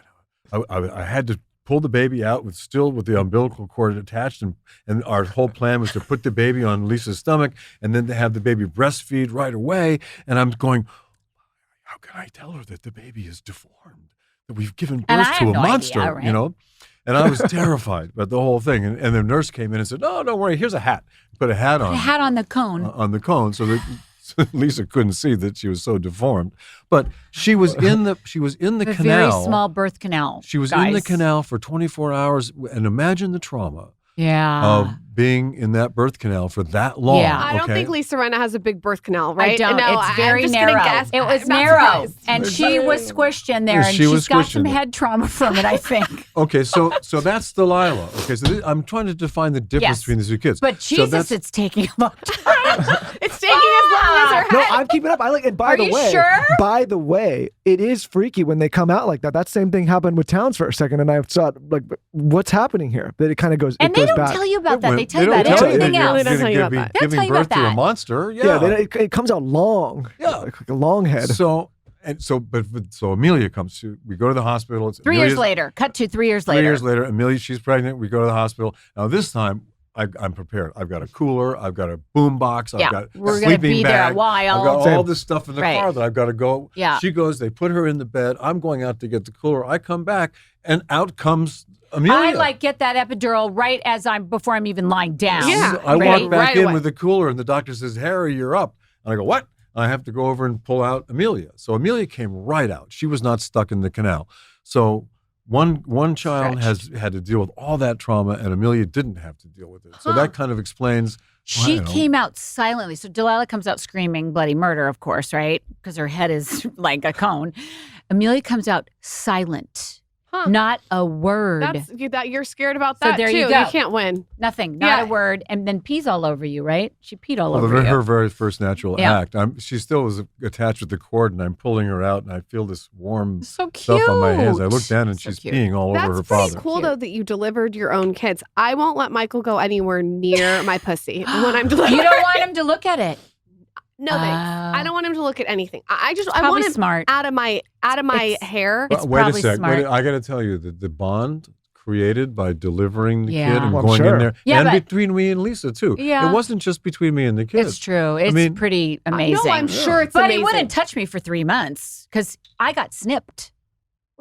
I had to pull the baby out with the umbilical cord attached, and our whole plan was to put the baby on Lisa's stomach and then to have the baby breastfeed right away. And I'm going, how can I tell her that the baby is deformed, that we've given And I birth had to a no monster, idea, right? And I was terrified about the whole thing. And the nurse came in and said, "No, don't worry. Here's a hat. Put a hat on. A hat on the cone. On the cone, so Lisa couldn't see that she was so deformed. But she was in the The canal. very small birth canal. She was guys. in the canal for 24 hours. And imagine the trauma Yeah. of being in that birth canal for that long. Yeah. I don't okay? think Lisa Rinna has a big birth canal, right? I don't. No, It's I'm very just gonna narrow. guess. It was I'm not narrow, surprised. and she was squished in there, and She was she's got squished some in there. head trauma from it, I think. Okay, so that's Delilah. Okay, so I'm trying to define the difference Yes. between these two kids. But So Jesus, that's- it's taking a long time. It's taking as long as her No, head. I'm keeping up. I like. And by Are the you way, sure? by the way, it is freaky when they come out like that. That same thing happened with Towns for a second, and I thought, like, what's happening here? That it kind of goes. And it they goes don't back. tell you about that. They tell They you don't about tell you everything that you're else. They don't tell you gonna about be that. They'll giving tell you birth about to a that. monster. Yeah, it comes out long. Yeah. like a long head. So Amelia comes to. We go to the hospital. It's 3 years Amelia's- later. Cut to 3 years later. 3 years later, Amelia, she's pregnant. We go to the hospital. Now this time, I'm prepared. I've got a cooler. I've got a boom box. I've Yeah, got we're a gonna sleeping be there a bag. while. I've got all Same. this stuff in the Right. car that I've got to go. Yeah. She goes. They put her in the bed. I'm going out to get the cooler. I come back, and out comes Amelia. I get that epidural before I'm even lying down. Yeah. I Right. walk back Right in away. with the cooler, and the doctor says, "Harry, you're up." And I go, "What?" I have to go over and pull out Amelia. So Amelia came right out. She was not stuck in the canal. So one child has had to deal with all that trauma, and Amelia didn't have to deal with it. So that kind of explains. She you know, came out silently. So Delilah comes out screaming bloody murder, of course, right? Because her head is like a cone. Amelia comes out silent. Huh. Not a word. You're scared about So that there too. you go. can't win. Nothing. Not Yeah. a word. And then pees all over you, right? She peed all Well, over you. her very first natural Yeah. act. She still was attached with the cord, and I'm pulling her out, and I feel this warm So cute. stuff on my hands. I look down, and So she's cute. peeing all over her That's pretty father. cool though that you delivered your own kids. I won't let Michael go anywhere near my pussy when I'm delivering. You don't want him to look at it. No thanks. I don't want him to look at anything. I Probably want him smart. out of my It's- hair. It's Wait a probably sec. smart. I got to tell you that the bond created by delivering the Yeah. kid and Well, I'm going sure. in there, Yeah, and but- between me and Lisa too. Yeah. It wasn't just between me and the kid. It's true. It's mean- pretty amazing. No, I'm sure it's but amazing. he wouldn't touch me for 3 months because I got snipped.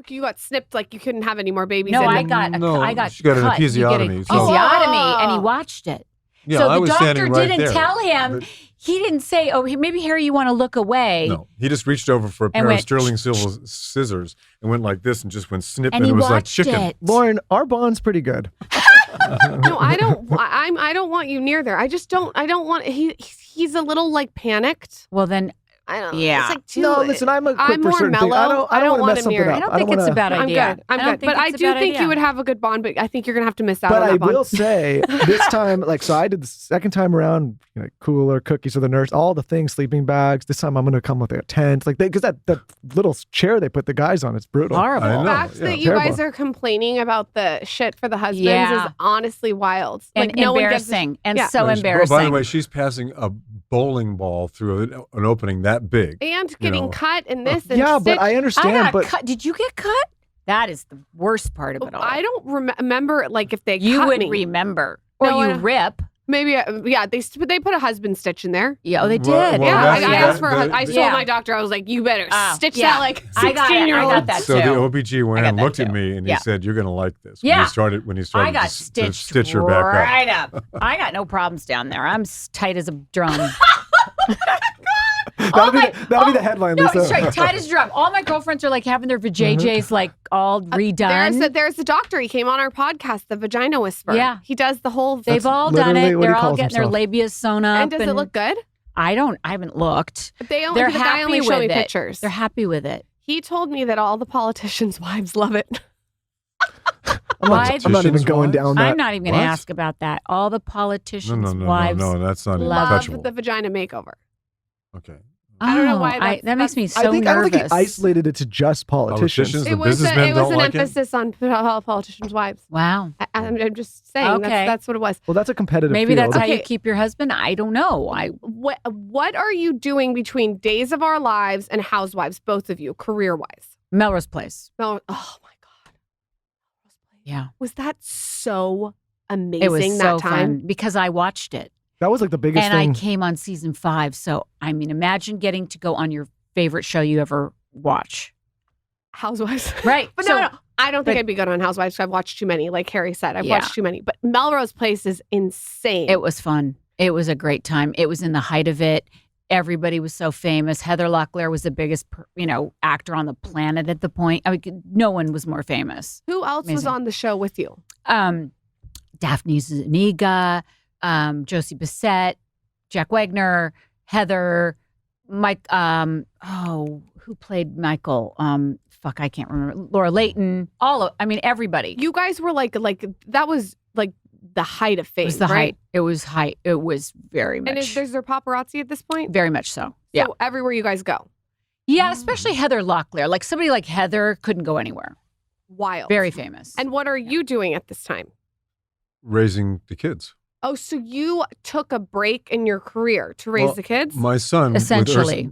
You got snipped like you couldn't have any more babies. No, in I the- got No, I got she got an cut. You get a episiotomy, so- episiotomy, and he Oh. watched it. Yeah, so I the was doctor standing right didn't there. tell him. But- He didn't say, "Oh, maybe Harry, you want to look away." No, he just reached over for a And pair of went, sterling silver scissors and went like this and just went snip, And and he it was like watched chicken. it. Lauren, our bond's pretty good. No, I don't. I don't want you near there. I just don't. I don't want. He's a little like panicked. Well, then I don't. Yeah. It's like too. No, listen, I'm a quick I'm for more certain things. mellow. I don't want want to mess him near something it. up. I don't think it's a bad I'm idea. good. I'm I don't good. think But I it's a do bad think idea. you would have a good bond. But I think you're gonna have to miss out But on I that bond. will say this time, so I did the second time around, cooler, cookies for the nurse, all the things, sleeping bags. This time I'm going to come with a tent, because that little chair they put the guys on, it's brutal. horrible. I know. The fact yeah, that you terrible. guys are complaining about the shit for the husbands Yeah. is honestly wild. And Like no one gives. embarrassing, and yeah. so Oh, embarrassing. by the way, she's passing a bowling ball through an opening that big. And getting know. cut and this and Yeah, but stitched. I I understand. got But cut. Did you get cut? That is the worst part of it all. I don't remember like if they You cut would me. remember, or No, you I- rip. Maybe yeah they put a husband stitch in there. Yeah, oh, they did. Well, Yeah, that's- I asked for. that- I that- told my doctor I was like, you better Oh, stitch yeah. that like I got it. 16-year-old. I got that So too. the OBGYN I got that looked at too. me and Yeah. he said, "You're going to like this." Yeah. When he started I got to stitched stitch her back up. right up. I got no problems down there. I'm tight as a drum. that'll be the headline, No, Lisa. it's right. Tight as a drum. All my girlfriends are like having their vajayjays like all redone. There's a doctor. He came on our podcast, the Vagina Whisperer. Yeah. he does the whole. They've all done literally it. what he They're all calls getting himself. their labias sewn up. and does it look good? I haven't looked. They only, They're the guy happy only showed me with it. pictures. They're happy with it. He told me that all the politicians' wives love it. I'm not even Politicians' going wives? down that. I'm not even going to What? ask about that. All the politicians' No, wives. that's not even love touchable. the vagina makeover. Okay. I don't know why that makes me so I don't think he nervous. isolated it to just politicians. Politicians? The It was businessmen it was don't an like it? emphasis on politicians' wives. Wow. I'm just saying Okay. that's what it was. Well, that's a competitive Maybe field. that's how you Okay. keep your husband. I don't know. What are you doing between Days of Our Lives and Housewives, both of you, career-wise? Melrose Place. Oh my God. Yeah. Was that so amazing It was so that time? fun because I watched it. That was like the biggest And thing. I came on season 5. So, I mean, imagine getting to go on your favorite show you ever watch. Housewives. Right. But So- no, I don't think but- I'd be good on Housewives. I've watched too many. Like Harry said, I've Yeah. watched too many. But Melrose Place is insane. It was fun. It was a great time. It was in the height of it. everybody was so famous. Heather Locklear was the biggest, actor on the planet at the point. I mean, no one was more famous. Who else was on the show with you? Daphne Zuniga, Josie Bissett, Jack Wagner, Heather, Mike. Who played Michael? I can't remember. Laura Layton. Everybody. You guys were like that was like the height of fame. It was the right? height. It was height. It was very much. And is there paparazzi at this point? Very much so. Yeah. So everywhere you guys go. Yeah, especially Heather Locklear. Like somebody like Heather couldn't go anywhere. Wild. Very famous. And what are you doing at this time? Raising the kids. Oh, so you took a break in your career to raise the kids? My son, essentially.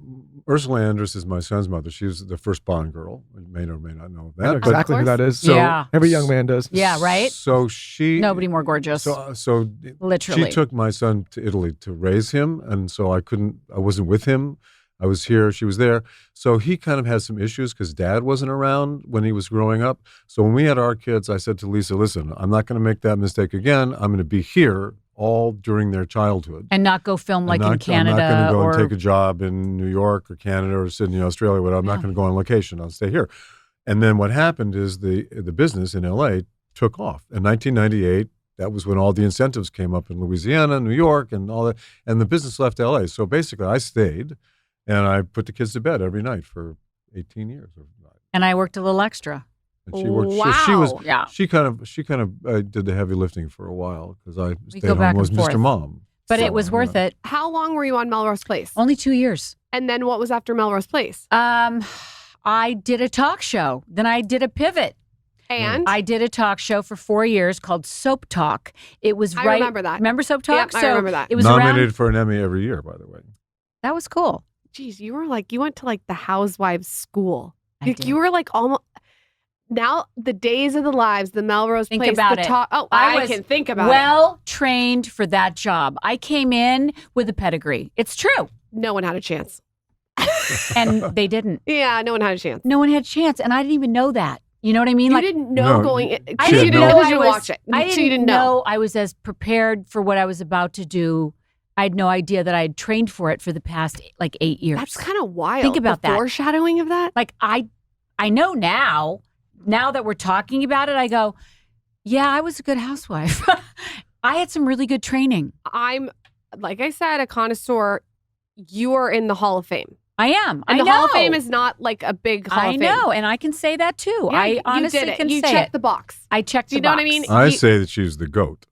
Ursula Andress is my son's mother. She was the first Bond girl. You may or may not know that. I know exactly who that is. So, yeah. Every young man does. Yeah, right? So Nobody more gorgeous. So literally. She took my son to Italy to raise him. And so I wasn't with him. I was here. She was there. So he kind of had some issues because dad wasn't around when he was growing up. So when we had our kids, I said to Lisa, listen, I'm not going to make that mistake again. I'm going to be here all during their childhood. And not go film like in Canada. I'm not going to go and take a job in New York or Canada or Sydney, Australia, whatever. I'm not going to go on location. I'll stay here. And then what happened is the business in LA took off. In 1998, that was when all the incentives came up in Louisiana, New York, and all that. And the business left LA. So basically I stayed and I put the kids to bed every night for 18 years. And I worked a little extra. And she worked. Wow. She kind of did the heavy lifting for a while because I stayed go back home was and forth. Mr. Mom. But it was worth it. How long were you on Melrose Place? Only 2 years. And then what was after Melrose Place? I did a talk show. Then I did a pivot. And I did a talk show for 4 years called Soap Talk. It was I remember that. Remember Soap Talk? Yep, I remember that. It was nominated for an Emmy every year, by the way. That was cool. Geez, you went to like the Housewives school. I did. You were like almost. Now the days of the lives, the Melrose Think Place, about the it. talk. Oh, I can think about it. Well trained for that job. I came in with a pedigree. It's true. No one had a chance. And they didn't. Yeah, no one had a chance. No one had a chance. And I didn't even know that. You know what I mean? You didn't know going in. I She had didn't no- know because I you was, watch it. I So you didn't know. I was as prepared for what I was about to do. I had no idea that I had trained for it for the past 8 years. That's kind of wild. Think about the that. foreshadowing of that. Like I know now that we're talking about it, I go, yeah, I was a good housewife. I had some really good training. I'm, like I said, a connoisseur. You are in the Hall of Fame. I am. And I the know. Hall of Fame is not like a big Hall I of Fame. know, and I can say that too. Yeah, I honestly you did it. can You say checked it. the box. I checked Do you the know box. what I mean? I say that she's the GOAT.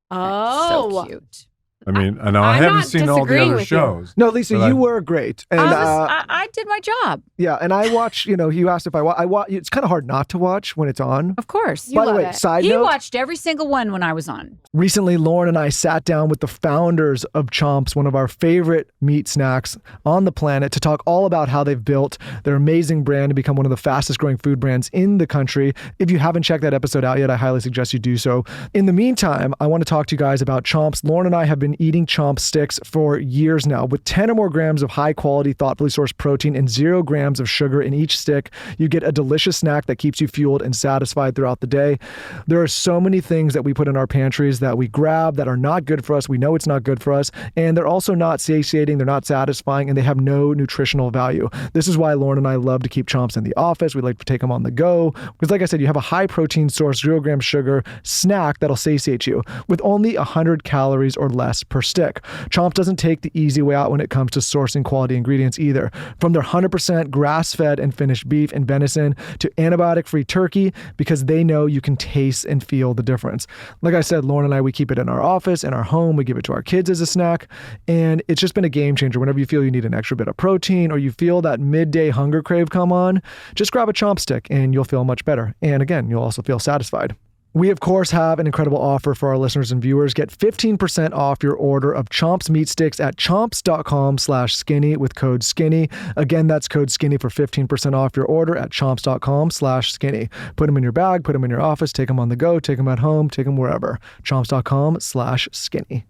Oh, So cute. I mean, and I I'm haven't not seen all the disagreeing other with you. shows. No, Lisa, But you were great. And I did my job. yeah, and I watch, you asked if I watch. It's kind of hard not to watch when it's on. Of course. You By the love way, it. side He note, watched every single one when I was on. recently Lauren and I sat down with the founders of Chomps, one of our favorite meat snacks on the planet, to talk all about how they've built their amazing brand to become one of the fastest growing food brands in the country. If you haven't checked that episode out yet, I highly suggest you do so. In the meantime, I want to talk to you guys about Chomps. Lauren and I have been eating Chomp sticks for years now. With 10 or more grams of high quality, thoughtfully sourced protein and 0 grams of sugar in each stick, you get a delicious snack that keeps you fueled and satisfied throughout the day. There are so many things that we put in our pantries that we grab that are not good for us. We know it's not good for us. And they're also not satiating. They're not satisfying, and they have no nutritional value. This is why Lauren and I love to keep Chomps in the office. We like to take them on the go. Because like I said, you have a high protein source, 0 grams sugar snack that'll satiate you with only 100 calories or less per stick. Chomps doesn't take the easy way out when it comes to sourcing quality ingredients either. From their 100% grass-fed and finished beef and venison to antibiotic-free turkey, because they know you can taste and feel the difference. Like I said, Lauren and I, we keep it in our office, in our home. We give it to our kids as a snack. And it's just been a game changer. Whenever you feel you need an extra bit of protein or you feel that midday hunger crave come on, just grab a Chomp stick and you'll feel much better. And again, you'll also feel satisfied. We, of course, have an incredible offer for our listeners and viewers. Get 15% off your order of Chomps meat sticks at chomps.com/skinny with code skinny. Again, that's code skinny for 15% off your order at chomps.com/skinny. Put them in your bag, put them in your office, take them on the go, take them at home, take them wherever. Chomps.com/skinny.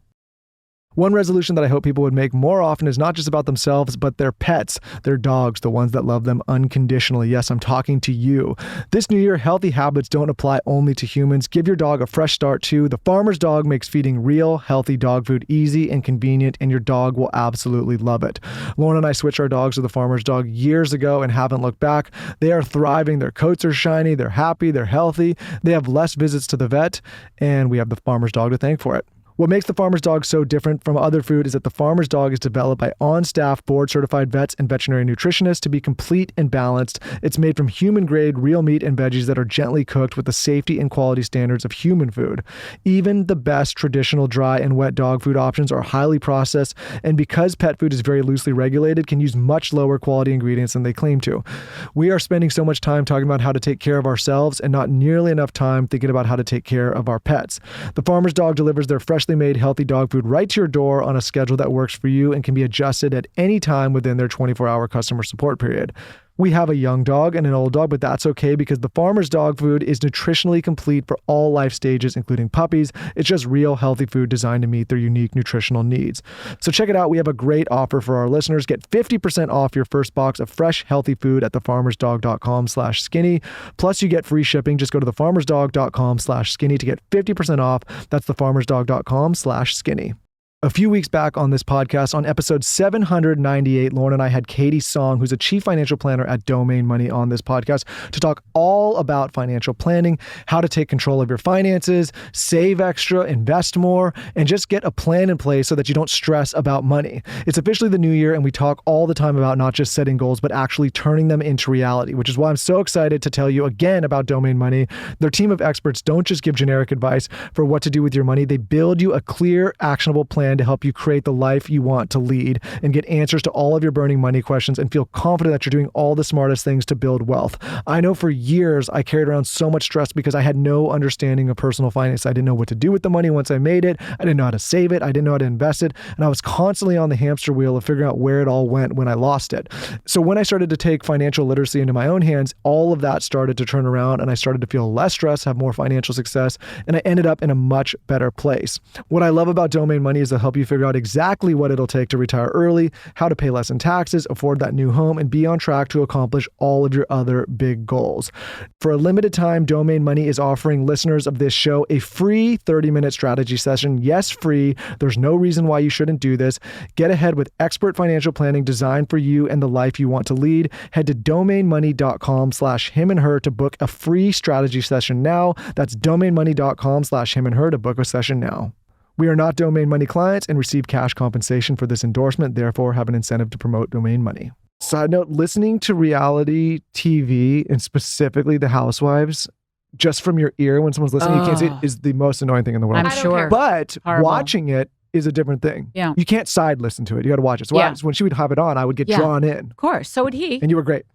One resolution that I hope people would make more often is not just about themselves, but their pets, their dogs, the ones that love them unconditionally. Yes, I'm talking to you. This new year, healthy habits don't apply only to humans. Give your dog a fresh start too. The Farmer's Dog makes feeding real, healthy dog food easy and convenient, and your dog will absolutely love it. Lauren and I switched our dogs to the Farmer's Dog years ago and haven't looked back. They are thriving. Their coats are shiny. They're happy. They're healthy. They have less visits to the vet, and we have the Farmer's Dog to thank for it. What makes the Farmer's Dog so different from other food is that the Farmer's Dog is developed by on-staff, board-certified vets and veterinary nutritionists to be complete and balanced. It's made from human-grade, real meat and veggies that are gently cooked with the safety and quality standards of human food. Even the best traditional dry and wet dog food options are highly processed, and because pet food is very loosely regulated, can use much lower quality ingredients than they claim to. We are spending so much time talking about how to take care of ourselves and not nearly enough time thinking about how to take care of our pets. The Farmer's Dog delivers their freshly made healthy dog food right to your door on a schedule that works for you and can be adjusted at any time within their 24-hour customer support period. We have a young dog and an old dog, but that's okay because the Farmer's Dog food is nutritionally complete for all life stages, including puppies. It's just real healthy food designed to meet their unique nutritional needs. So check it out. We have a great offer for our listeners. Get 50% off your first box of fresh, healthy food at thefarmersdog.com/skinny. Plus you get free shipping. Just go to thefarmersdog.com/skinny to get 50% off. That's thefarmersdog.com/skinny. A few weeks back on this podcast, on episode 798, Lauren and I had Katie Song, who's a chief financial planner at Domain Money, on this podcast to talk all about financial planning, how to take control of your finances, save extra, invest more, and just get a plan in place so that you don't stress about money. It's officially the new year, and we talk all the time about not just setting goals, but actually turning them into reality, which is why I'm so excited to tell you again about Domain Money. Their team of experts don't just give generic advice for what to do with your money. They build you a clear, actionable plan to help you create the life you want to lead and get answers to all of your burning money questions and feel confident that you're doing all the smartest things to build wealth. I know for years I carried around so much stress because I had no understanding of personal finance. I didn't know what to do with the money once I made it. I didn't know how to save it. I didn't know how to invest it. And I was constantly on the hamster wheel of figuring out where it all went when I lost it. So when I started to take financial literacy into my own hands, all of that started to turn around and I started to feel less stress, have more financial success, and I ended up in a much better place. What I love about Domain Money is they'll help you figure out exactly what it'll take to retire early, how to pay less in taxes, afford that new home, and be on track to accomplish all of your other big goals. For a limited time, Domain Money is offering listeners of this show a free 30-minute strategy session. Yes, free. There's no reason why you shouldn't do this. Get ahead with expert financial planning designed for you and the life you want to lead. Head to domainmoney.com/himandher to book a free strategy session now. That's domainmoney.com/himandher to book a session now. We are not Domain Money clients and receive cash compensation for this endorsement, therefore have an incentive to promote Domain Money. Side note, listening to reality TV and specifically the Housewives, just from your ear when someone's listening, you can't see it, is the most annoying thing in the world. I'm sure. But Horrible. watching it is a different thing. Yeah. You can't side listen to it. You got to watch it. So when she would have it on, I would get drawn in. Of course. So would he. And you were great.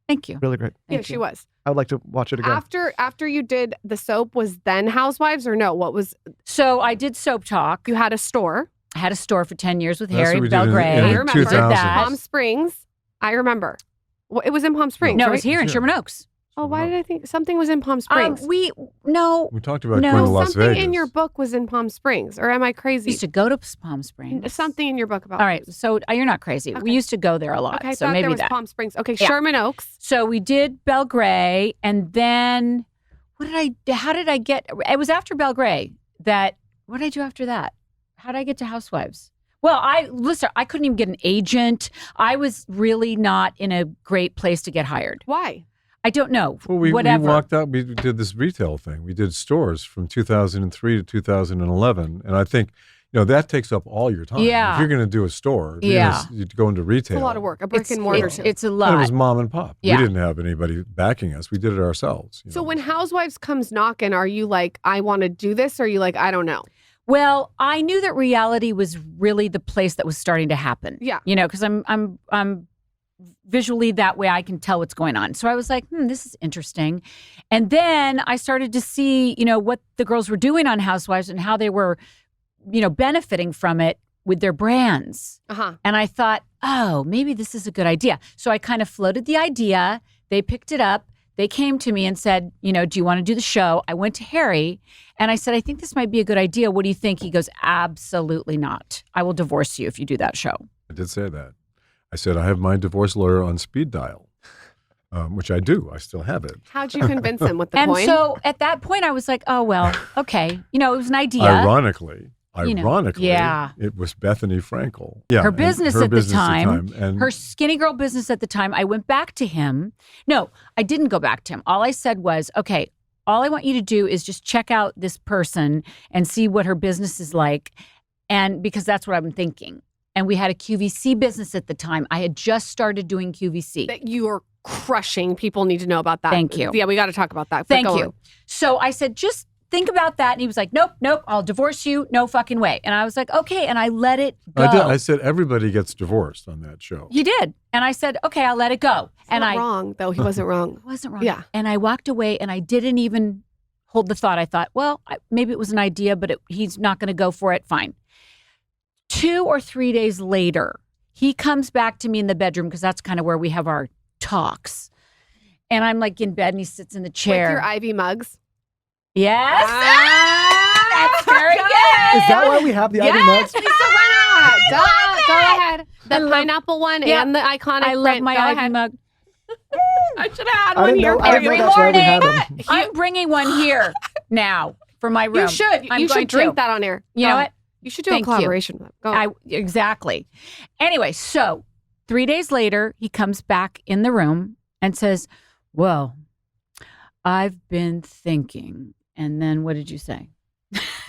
Thank you. Really great. Yeah, she was. I would like to watch it again. After you did the soap, was then Housewives or no? What was? So I did Soap Talk. You had a store. I had a store for 10 years with That's Harry what we did in Belgrade. I remember 2000. that. Palm Springs. I remember. Well, it was in Palm Springs. No, it right? was here in Sherman Oaks. Oh, why did I think something was in Palm Springs? We talked about No. going to Las something Vegas. in your book was in Palm Springs, or am I We crazy? used to go to Palm Springs. Something in your book about. All right, so you're not crazy. Okay. We used to go there a lot, Okay, I so thought maybe there was that. Palm Springs. Okay, Yeah. Sherman Oaks. So we did Belgrade, and then how did I get? It was after Belgrade that. What did I do after that? How did I get to Housewives? Well, I couldn't even get an agent. I was really not in a great place to get hired. Why? I don't know. Well, we Whatever. walked out. We did this retail thing. We did stores from 2003 to 2011, and I think that takes up all your time. Yeah. If you're going to do a store, you'd go into retail. It's a lot of work. A brick and mortar. It's a And lot. it was mom and pop. Yeah. We didn't have anybody backing us. We did it ourselves. So when Housewives comes knocking, are you like, I want to do this, or are you like, I don't know? Well, I knew that reality was really the place that was starting to happen. Yeah. Because I'm visually that way. I can tell what's going on. So I was like, this is interesting. And then I started to see, what the girls were doing on Housewives and how they were, benefiting from it with their brands. Uh-huh. And I thought, oh, maybe this is a good idea. So I kind of floated the idea. They picked it up. they came to me and said, do you want to do the show? I went to Harry and I said, I think this might be a good idea. What do you think? He goes, absolutely not. I will divorce you if you do that show. I did say that. I said, I have my divorce lawyer on speed dial, which I do. I still have it. How'd you convince him with the And coin? so at that point, I was like, oh, well, okay. It was an idea. Ironically, yeah. it was Bethany Frankel. Yeah, her business at the time, and her skinny girl business at the time. I went back to him. No, I didn't go back to him. All I said was, okay, all I want you to do is just check out this person and see what her business is like. And because that's what I'm thinking. And we had a QVC business at the time. I had just started doing QVC. That you are crushing. People need to know about that. Thank you. Yeah, we got to talk about that. Thank you. So I said, just think about that. And he was like, nope, I'll divorce you. No fucking way. And I was like, okay. And I let it go. I did. I said, everybody gets divorced on that show. You did. And I said, okay, I'll let it go. And wrong, though. He wasn't wrong. I wasn't wrong. Yeah. And I walked away and I didn't even hold the thought. I thought, well, maybe it was an idea, but he's not going to go for it. Fine. 2 or 3 days later, he comes back to me in the bedroom because that's kind of where we have our talks. And I'm like in bed and he sits in the chair. With your Ivy mugs. Yes. That's very good. Is that why we have the Ivy mugs? Lisa Rinna. Go ahead. The pineapple one and the iconic I love print. my Go Ivy ahead. mug. I should have had I one didn't here. know- I didn't know Every that's why we had morning. them. I'm bringing one here now for my room. You should. I'm You going should drink to. that on air. You know what? You should do Thank a collaboration with them. Go on. Exactly. Anyway, so 3 days later, he comes back in the room and says, well, I've been thinking. And then what did you say?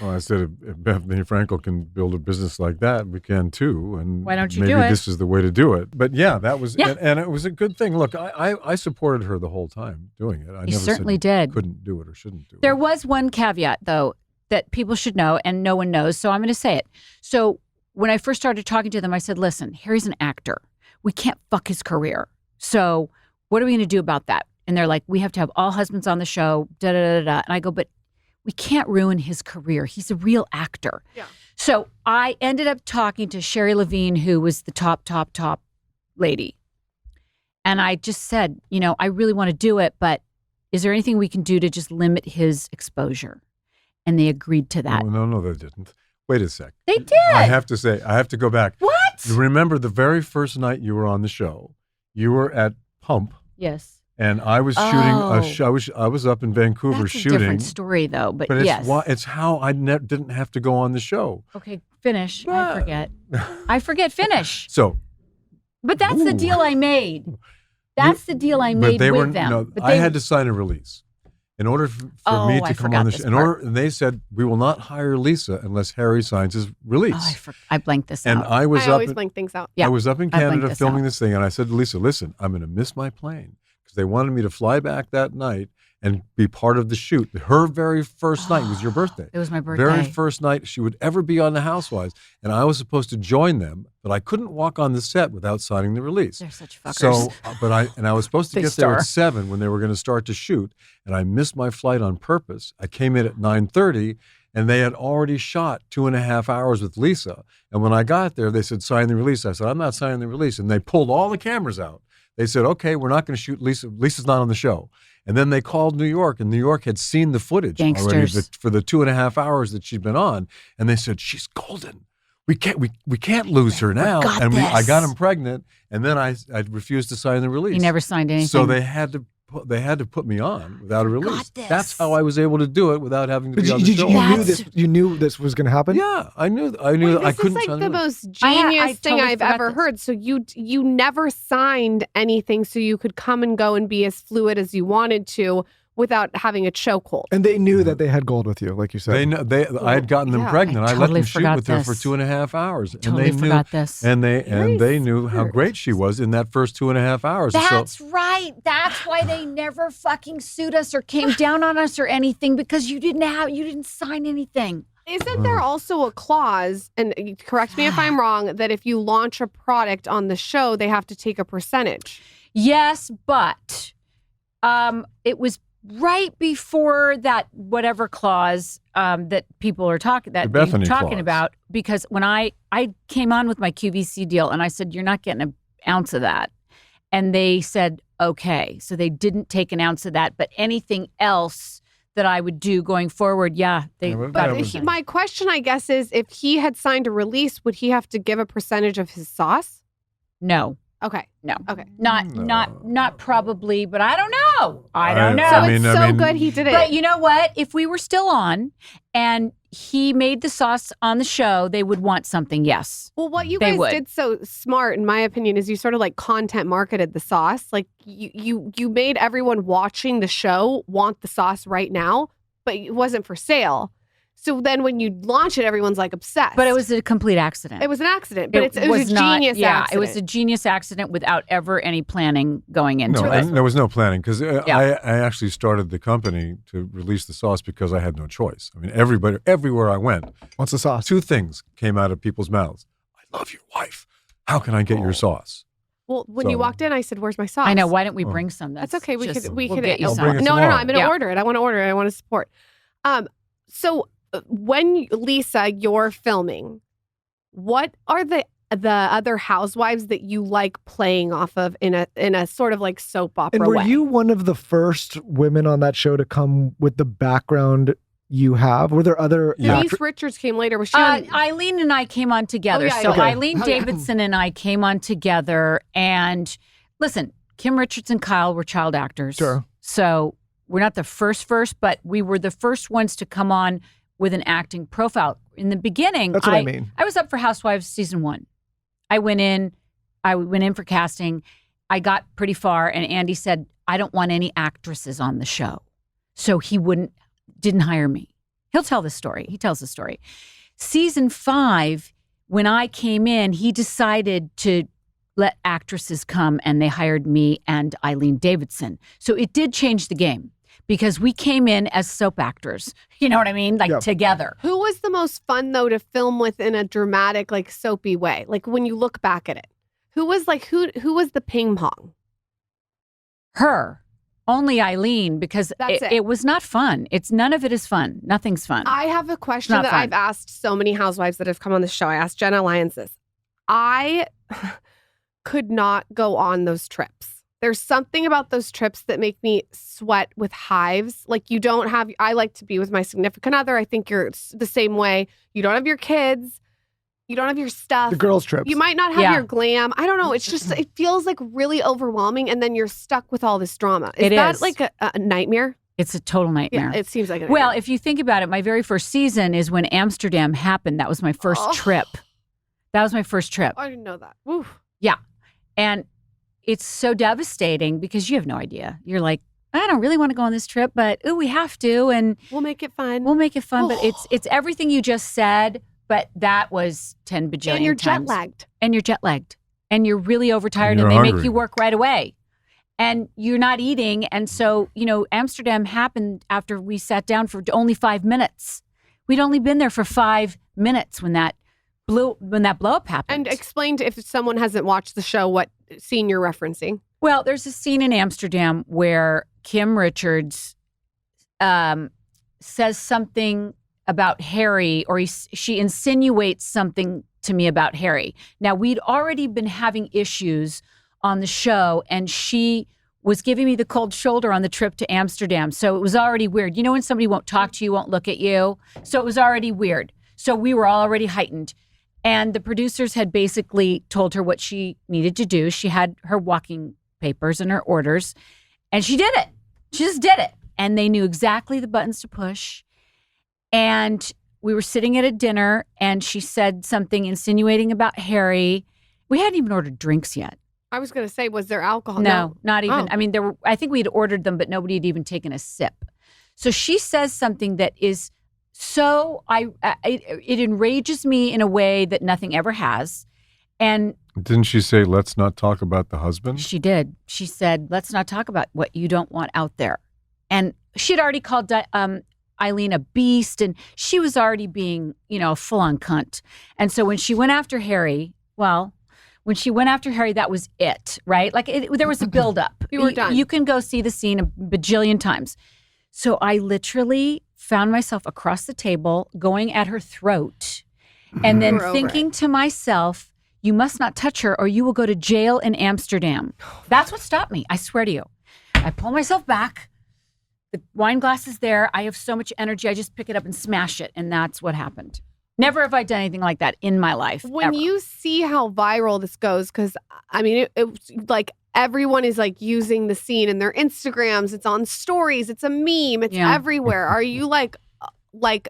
Well, I said, if Bethany Frankel can build a business like that, we can too. And why don't you maybe do it? this is the way to do it. But yeah, that was, Yeah. and it was a good thing. Look, I supported her the whole time doing it. I You never certainly said did. couldn't do it or shouldn't do There it. was one caveat, though, that people should know, and no one knows, so I'm going to say it. So when I first started talking to them, I said, listen, Harry's an actor. We can't fuck his career. So what are we going to do about that? And they're like, we have to have all husbands on the show, da-da-da-da. And I go, but we can't ruin his career. He's a real actor. Yeah. So I ended up talking to Sherry Levine, who was the top lady. And I just said, I really want to do it, but is there anything we can do to just limit his exposure? And they agreed to that. No, they didn't. Wait a sec. They did. I have to go back. What? Remember the very first night you were on the show, you were at Pump. Yes. And I was shooting a show. I was up in Vancouver That's shooting. a different story, though. But it's yes. it's how I didn't have to go on the show. Okay, finish. Ah. I forget. Finish. So, But that's the Ooh. deal I made. That's the deal I made but they with were them. no. But I had to sign a release in order for me to I come forgot on the this show. part. And they said we will not hire Lisa unless Harry signs his release. I blanked this and out. I was I up. always blank things out. Yeah, I was up in I blanked Canada this filming out. this thing, and I said to Lisa, "Listen, I'm going to miss my plane because they wanted me to fly back that night and be part of the shoot. Her very first night was your birthday. It was my birthday. Very first night she would ever be on the Housewives, and I was supposed to join them, but I couldn't walk on the set without signing the release. They're such fuckers. So, I was supposed to They get there star. at 7 when they were going to start to shoot, and I missed my flight on purpose. I came in at 9:30, and they had already shot 2.5 hours with Lisa. And when I got there, they said, sign the release. I said, I'm not signing the release. And they pulled all the cameras out. They said, okay, we're not going to shoot Lisa. Lisa's not on the show. And then they called New York, and New York had seen the footage already Gangsters. for the 2.5 hours that she'd been on. And they said, she's golden. We can't lose her now. got And I this. got him pregnant, and then I refused to sign the release. He never signed anything. So they had to put me on without a release. this. That's how I was able to do it without having to But be on the show. you knew this was going to happen? Yeah, I knew Wait, I this couldn't is sign like the release. most I genius thing totally I've forgot ever this. heard. So you never signed anything so you could come and go and be as fluid as you wanted to without having a chokehold. And they knew that they had gold with you, like you said. I had gotten them Yeah, pregnant. I I let totally them shoot forgot with her for this. 2.5 hours. Totally and they forgot knew, this. And they Very knew how smart. great she was in that first 2.5 hours. And That's right. That's why they never fucking sued us or came down on us or anything, because you didn't sign anything. Isn't there also a clause, and correct me if I'm wrong, that if you launch a product on the show, they have to take a percentage? Yes, but it was right before that whatever clause that people are talking The Bethany clause. about, because when I came on with my QVC deal and I said, you're not getting an ounce of that. And they said, okay. So they didn't take an ounce of that. But anything else that I would do going forward, my question, I guess, is if he had signed a release, would he have to give a percentage of his sauce? No. Okay. No. Okay. Not probably, but I don't know. I don't know. So it's so good he did it. But you know what? If we were still on and he made the sauce on the show, they would want something, yes. Well, what you guys did so smart, in my opinion, is you sort of like content marketed the sauce. Like you made everyone watching the show want the sauce right now, but it wasn't for sale. So then when you launch it, everyone's like obsessed. But it was a complete accident. It was an accident, but it was a genius accident. It was a genius accident without ever any planning going into it. And there was no planning because I actually started the company to release the sauce because I had no choice. I mean, everywhere I went. What's the sauce? Two things came out of people's mouths. I love your wife. How can I get your sauce? Well, when you walked in, I said, "Where's my sauce?" I know. Why don't we bring some? That's okay. We could get you some. No. I'm going to order it. I want to order it. I want to support. So when Lisa, you're filming, what are the other housewives that you like playing off of in a sort of like soap opera way? And were way? you one of the first women on that show to come with the background you have? Were there other? Denise Richards came later. Was she on? Eileen and I came on together. Eileen Davidson and I came on together. And listen, Kim Richards and Kyle were child actors. Sure. So we're not the first, but we were the first ones to come on with an acting profile. In the beginning, that's what I mean. I was up for Housewives season 1. I went in for casting. I got pretty far, and Andy said, I don't want any actresses on the show. So he didn't hire me. He'll tell the story. He tells the story. Season 5, when I came in, he decided to let actresses come, and they hired me and Eileen Davidson. So it did change the game. Because we came in as soap actors, you know what I mean? Like together. Who was the most fun though to film with in a dramatic, like soapy way? Like when you look back at it, who was the ping pong? Her, only Eileen, because it was not fun. None of it is fun. Nothing's fun. I have a question that I've asked so many housewives that have come on the show. I asked Jenna Lyons this. I could not go on those trips. There's something about those trips that make me sweat with hives. Like I like to be with my significant other. I think you're the same way. You don't have your kids. You don't have your stuff. The girls' trips. You might not have your glam. I don't know. It's just, it feels like really overwhelming. And then you're stuck with all this drama. Is that like a nightmare? It's a total nightmare. Yeah, it seems like a nightmare. Well, if you think about it, my very first season is when Amsterdam happened. That was my first trip. That was my first trip. I didn't know that. Oof. Yeah. And it's so devastating because you have no idea. You're like, I don't really want to go on this trip, but we have to, and we'll make it fun. But it's everything you just said, but that was 10 bajillion and you're times. jet lagged. And you're really overtired, and they make you work right away. And you're not eating, and so, Amsterdam happened after we sat down for only 5 minutes. We'd only been there for 5 minutes when that blow up happened. And explain if someone hasn't watched the show what scene you're referencing. Well, there's a scene in Amsterdam where Kim Richards says something about Harry, or she insinuates something to me about Harry. Now, we'd already been having issues on the show, and she was giving me the cold shoulder on the trip to Amsterdam. So it was already weird. You know when somebody won't talk to you, won't look at you? So it was already weird. So we were already heightened. And the producers had basically told her what she needed to do. She had her walking papers and her orders, and she did it. She just did it. And they knew exactly the buttons to push. And we were sitting at a dinner, and she said something insinuating about Harry. We hadn't even ordered drinks yet. I was going to say, was there alcohol? No, not even. Oh. I mean, I think we had ordered them, but nobody had even taken a sip. So she says something that is so it enrages me in a way that nothing ever has. And didn't she say, let's not talk about the husband? She did. She said, let's not talk about what you don't want out there. And she had already called Eileen a beast, and she was already being, a full-on cunt. And so when she went after Harry, that was it, right? Like there was a buildup. You were done. You can go see the scene a bajillion times. So I literally found myself across the table going at her throat and then thinking to myself, you must not touch her or you will go to jail in Amsterdam. That's what stopped me. I swear to you. I pull myself back. The wine glass is there. I have so much energy. I just pick it up and smash it. And that's what happened. Never have I done anything like that in my life. When ever. you see how viral this goes, because I mean, it's like everyone is like using the scene in their Instagrams. It's on stories. It's a meme. It's everywhere. Are you like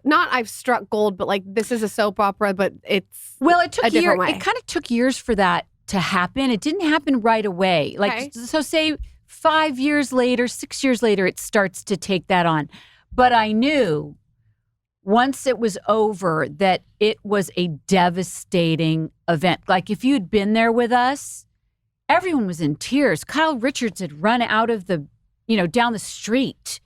not I've struck gold, but like this is a soap opera, but it's it took a different way. It kind of took years for that to happen. It didn't happen right away. Like so, say 5 years later, 6 years later, it starts to take that on. But I knew once it was over that it was a devastating event. Like if you'd been there with us, everyone was in tears. Kyle Richards had run out of the, down the street.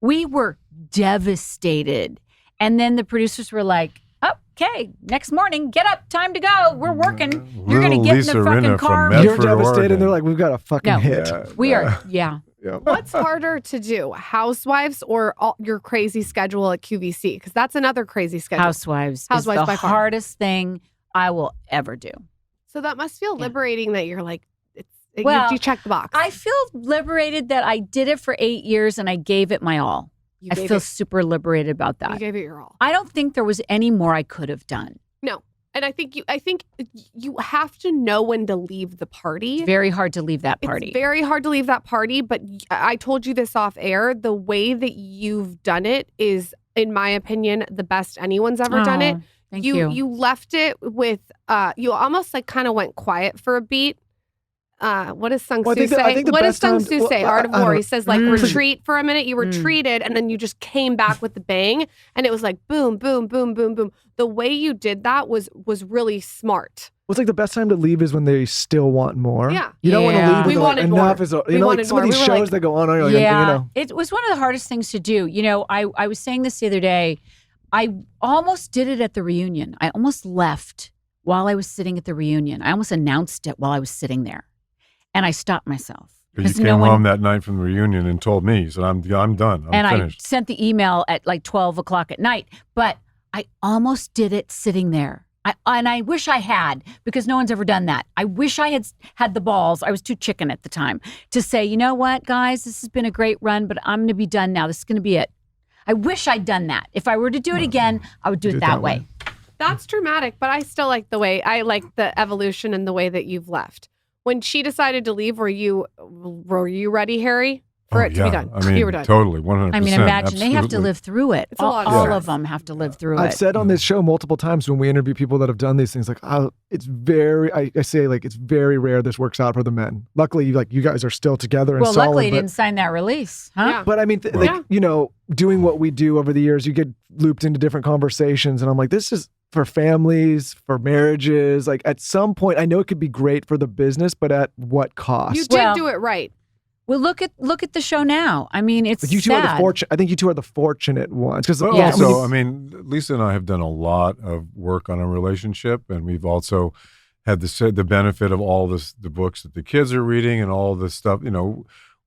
We were devastated. And then the producers were like, okay, next morning, get up, time to go. We're working. You're going to get Lisa in the fucking Rinna car. from You're Medford, devastated. Oregon. They're like, we've got a fucking hit. We are, yeah. What's harder to do, Housewives or your crazy schedule at QVC? Because that's another crazy schedule. Housewives is by the far. hardest thing I will ever do. So that must feel liberating that you're like, you check the box. I feel liberated that I did it for 8 years and I gave it my all. I feel super liberated about that. You gave it your all. I don't think there was any more I could have done. No. And I think you have to know when to leave the party. It's very hard to leave that party. It's very hard to leave that party, but I told you this off air. The way that you've done it is, in my opinion, the best anyone's ever done it. Thank you. You left it with, you almost like kind of went quiet for a beat. What does Sung Soo say? What does Sung Soo say? Art of War. He says like retreat for a minute. You retreated and then you just came back with the bang, and it was like boom, boom, boom, boom, boom. The way you did that was really smart. It's like the best time to leave is when they still want more. Yeah. You don't want to leave. We wanted more. Enough is, like some of these shows that go on. It was one of the hardest things to do. I was saying this the other day. I almost did it at the reunion. I almost left while I was sitting at the reunion. I almost announced it while I was sitting there. And I stopped myself. But you came home that night from the reunion and told me, you said, I'm done. I'm finished. I sent the email at like 12 o'clock at night. But I almost did it sitting there. And I wish I had, because no one's ever done that. I wish I had the balls. I was too chicken at the time to say, you know what, guys, this has been a great run, but I'm going to be done now. This is going to be it. I wish I'd done that. If I were to do it again, I would do it that way. That's dramatic, but I still like the evolution and the way that you've left. When she decided to leave, were you ready, Harry, for it to be done? I mean, you were done. Totally, 100%. I mean, imagine absolutely. they have to live through it. It's a lot of all stress. of them have to live through I've it. said on this show multiple times when we interview people that have done these things, like, it's very, I say, like, it's very rare this works out for the men. Luckily, like, you guys are still together and solid. Well, luckily, you didn't sign that release, huh? Yeah. But I mean, doing what we do over the years, you get looped into different conversations, and I'm like, this is for families, for marriages. Like, at some point, I know it could be great for the business, but at what cost? You did do it right. Well, look at the show now. I mean, it's like you two sad. are I think you two are the fortunate ones. Because also, I mean, Lisa and I have done a lot of work on a relationship, and we've also had the benefit of all the books that the kids are reading and all this stuff.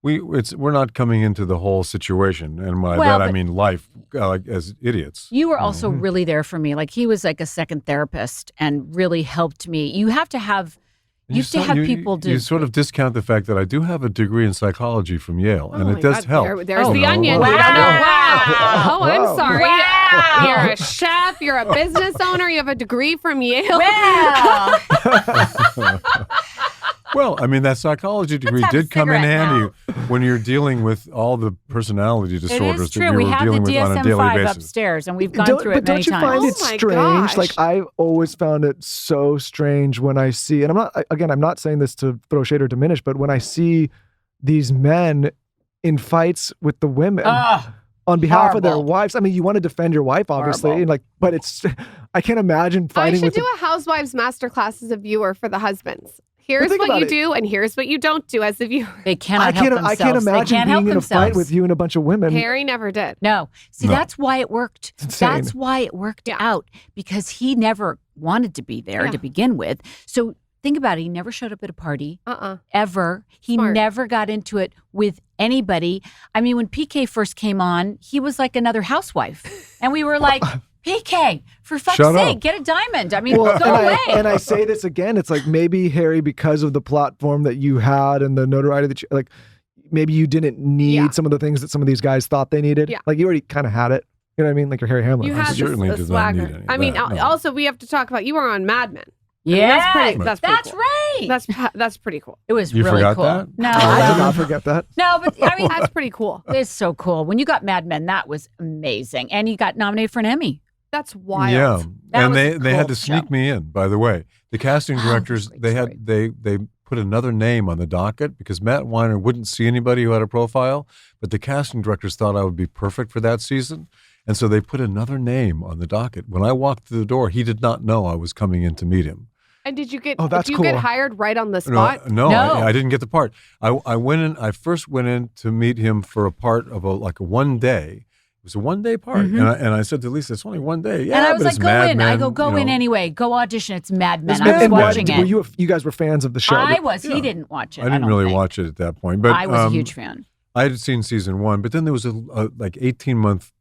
We're not coming into the whole situation, and by that I mean life, like as idiots. You were also really there for me. Like, he was like a second therapist and really helped me. You have to have. You people do. You sort of discount the fact that I do have a degree in psychology from Yale, and it does help. There's the onion. Wow. We don't know. Wow. Oh, I'm Wow. sorry. Wow. You're a chef. You're a business owner. You have a degree from Yale. Well, Well, I mean, that psychology degree have a did come in cigarette handy when you're dealing with all the personality it disorders is that true. you We were have the dealing with on a daily DSM-5 basis. upstairs, and we've gone through it many don't you times. find it Oh my strange? gosh. Like, I've always found it so strange when I see, and I'm not saying this to throw shade or diminish, but when I see these men in fights with the women on behalf of their horrible. wives. I mean, you want to defend your wife, obviously, but it's, I can't imagine I fighting should with do a Housewives masterclass as a viewer for the husbands. Here's think what about you it. do, and here's what you don't do as a viewer. They cannot help themselves. I can't imagine they can't help being in a themselves. fight with you and a bunch of women. Harry never did. No. See, No. that's why it worked. It's insane. That's why it worked Yeah. out, because he never wanted to be there Yeah. to begin with. So think about it. He never showed up at a party, ever. He Smart. never got into it with anybody. I mean, when PK first came on, he was like another housewife. And we were like, PK, for fuck's Shut sake, up. get a diamond. I mean, go and away. I say this again. It's like maybe Harry, because of the platform that you had and the notoriety that you like, maybe you didn't need some of the things that some of these guys thought they needed. Yeah. Like you already kind of had it. You know what I mean? Like your Harry Hamlin. You I had certainly the did not need swagger. any of I mean, that, no. also we have to talk about you were on Mad Men. Yeah, That's pretty cool. right. That's pretty cool. It was You really forgot cool. that? No, I did not forget that. no, but I mean, That's pretty cool. it's so cool. When you got Mad Men, that was amazing, and you got nominated for an Emmy. That's wild. Yeah, That and was a they had cool to sneak show. me in. By the way, the casting directors great they put another name on the docket because Matt Weiner wouldn't see anybody who had a profile, but the casting directors thought I would be perfect for that season, and so they put another name on the docket. When I walked through the door, he did not know I was coming in to meet him. And did you get? Oh, that's did you get cool. hired right on the spot? No, No. I didn't get the part. I went in. I first went in to meet him for a part of a one day. It was a 1 day part, and I said to Lisa, "It's only 1 day." Yeah, and I was but like, it's go Mad in. Men, I go you in know. anyway. Go audition. It's Mad Men. It's I was and watching were it. you guys were fans of the show? I was. Yeah. He didn't watch it. I didn't don't really think. watch it at that point, but I was a huge fan. I had seen season 1, but then there was a like 18-month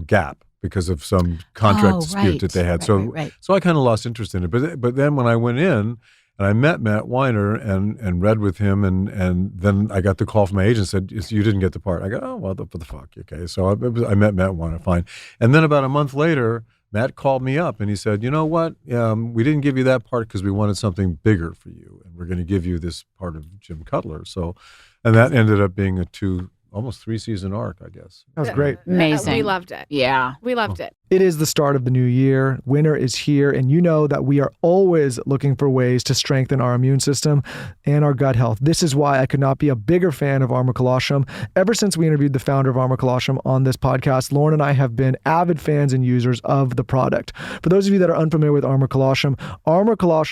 gap because of some contract dispute that they had. Right. So I kind of lost interest in it. But then when I went in and I met Matt Weiner and read with him, and then I got the call from my agent said, "You didn't get the part." I go, "Oh well, what the fuck?" Okay, so I met Matt Weiner, fine. And then about a month later, Matt called me up and he said, "You know what? We didn't give you that part because we wanted something bigger for you, and we're going to give you this part of Jim Cutler." So, and that ended up being a almost 3-season arc, I guess. That was great. Amazing. We loved it. Yeah. We loved it. It is the start of the new year. Winter is here, and you know that we are always looking for ways to strengthen our immune system and our gut health. This is why I could not be a bigger fan of Armor Colostrum. Ever since we interviewed the founder of Armor Colostrum on this podcast, Lauren and I have been avid fans and users of the product. For those of you that are unfamiliar with Armor Colostrum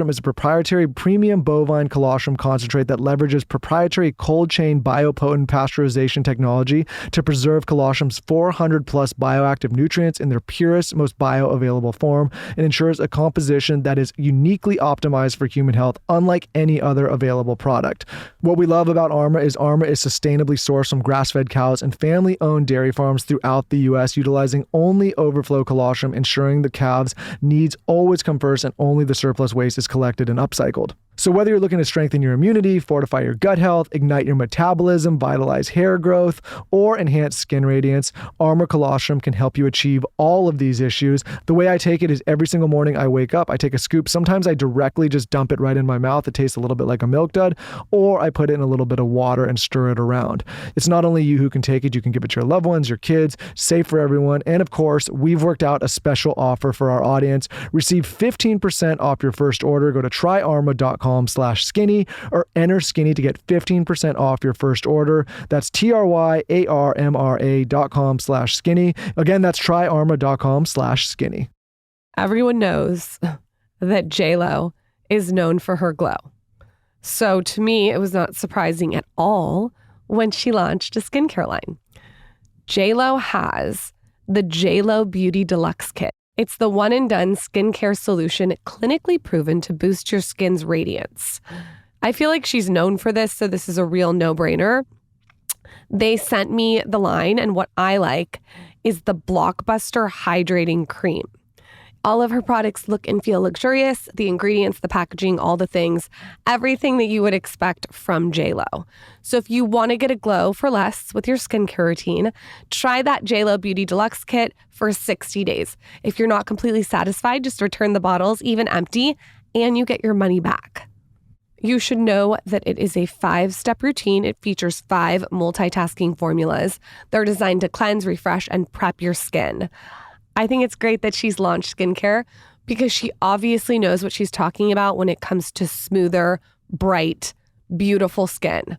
is a proprietary premium bovine colostrum concentrate that leverages proprietary cold chain biopotent pasteurization technology to preserve colostrum's 400 plus bioactive nutrients in their purest, most bioavailable form, and ensures a composition that is uniquely optimized for human health, unlike any other available product. What we love about Armor is sustainably sourced from grass-fed cows and family-owned dairy farms throughout the U.S., utilizing only overflow colostrum, ensuring the calves' needs always come first and only the surplus waste is collected and upcycled. So whether you're looking to strengthen your immunity, fortify your gut health, ignite your metabolism, vitalize hair growth, or enhance skin radiance, Armor Colostrum can help you achieve all of these issues. The way I take it is every single morning I wake up, I take a scoop. Sometimes I directly just dump it right in my mouth. It tastes a little bit like a milk dud, or I put it in a little bit of water and stir it around. It's not only you who can take it, you can give it to your loved ones, your kids, safe for everyone. And of course, we've worked out a special offer for our audience. Receive 15% off your first order. Go to tryarma.com/skinny or enter skinny to get 15% off your first order. That's tryarmra.com/skinny. Again, that's tryarma.com/skinny. Everyone knows that J-Lo is known for her glow. So to me, it was not surprising at all when she launched a skincare line. J-Lo has the J-Lo Beauty Deluxe Kit. It's the one and done skincare solution clinically proven to boost your skin's radiance. I feel like she's known for this, so this is a real no-brainer. They sent me the line, and what I like is the Blockbuster Hydrating Cream. All of her products look and feel luxurious. The ingredients, the packaging, all the things, everything that you would expect from J-Lo. So if you want to get a glow for less with your skincare routine, try that J-Lo Beauty Deluxe Kit for 60 days. If you're not completely satisfied, just return the bottles, even empty, and you get your money back. You should know that it is a 5-step routine. It features 5 multitasking formulas. They're designed to cleanse, refresh, and prep your skin. I think it's great that she's launched skincare because she obviously knows what she's talking about when it comes to smoother, bright, beautiful skin.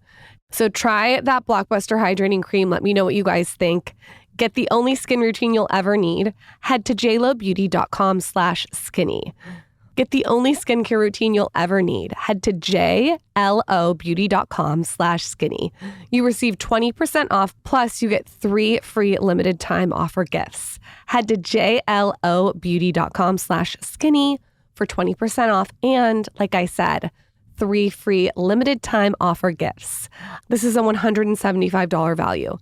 So try that Blockbuster Hydrating Cream. Let me know what you guys think. Get the only skin routine you'll ever need. Head to jlobeauty.com/skinny. Get the only skincare routine you'll ever need. Head to jlobeauty.com/skinny. You receive 20% off, plus you get 3 free limited time offer gifts. Head to jlobeauty.com/skinny for 20% off. And like I said, 3 free limited time offer gifts. This is a $175 value.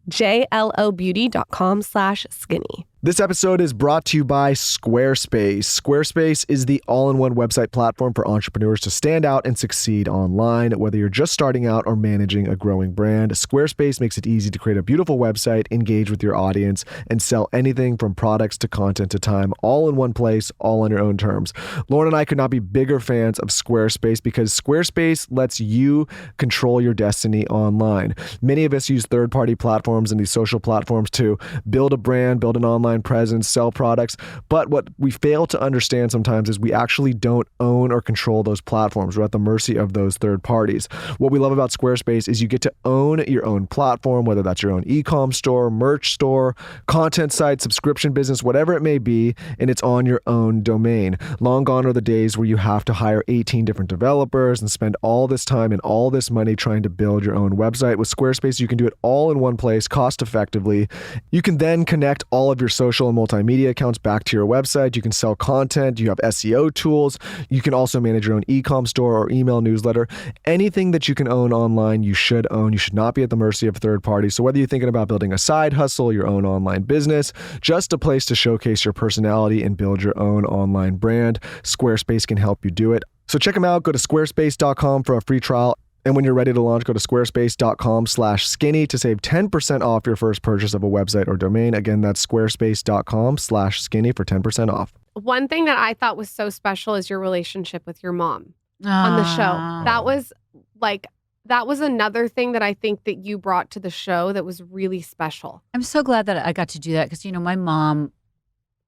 jlobeauty.com/skinny. This episode is brought to you by Squarespace. Squarespace is the all-in-one website platform for entrepreneurs to stand out and succeed online. Whether you're just starting out or managing a growing brand, Squarespace makes it easy to create a beautiful website, engage with your audience, and sell anything from products to content to time, all in one place, all on your own terms. Lauren and I could not be bigger fans of Squarespace because Squarespace lets you control your destiny online. Many of us use third-party platforms and these social platforms to build a brand, build an online presence, sell products. But what we fail to understand sometimes is we actually don't own or control those platforms. We're at the mercy of those third parties. What we love about Squarespace is you get to own your own platform, whether that's your own e-com store, merch store, content site, subscription business, whatever it may be, and it's on your own domain. Long gone are the days where you have to hire 18 different developers and spend all this time and all this money trying to build your own website. With Squarespace, you can do it all in one place, cost effectively. You can then connect all of your social and multimedia accounts back to your website. You can sell content. You have SEO tools. You can also manage your own e-com store or email newsletter. Anything that you can own online, you should own. You should not be at the mercy of third parties. So whether you're thinking about building a side hustle, your own online business, just a place to showcase your personality and build your own online brand, Squarespace can help you do it. So check them out. Go to squarespace.com for a free trial. And when you're ready to launch, go to squarespace.com/skinny to save 10% off your first purchase of a website or domain. Again, that's squarespace.com/skinny for 10% off. One thing that I thought was so special is your relationship with your mom on the show. That was another thing that I think that you brought to the show that was really special. I'm so glad that I got to do that because, my mom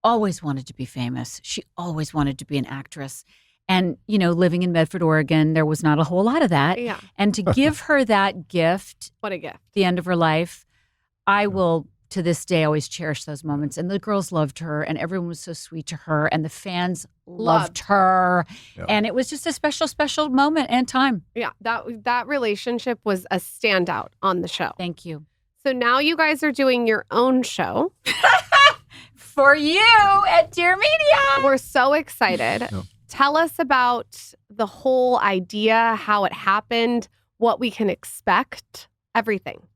always wanted to be famous. She always wanted to be an actress. And, living in Medford, Oregon, there was not a whole lot of that. Yeah. And to give her that gift, what a gift, the end of her life, I will, to this day, always cherish those moments. And the girls loved her, and everyone was so sweet to her, and the fans loved her. Yeah. And it was just a special, special moment and time. Yeah, that relationship was a standout on the show. Thank you. So now you guys are doing your own show. For you at Dear Media. We're so excited. Yeah. Tell us about the whole idea, how it happened, what we can expect, everything.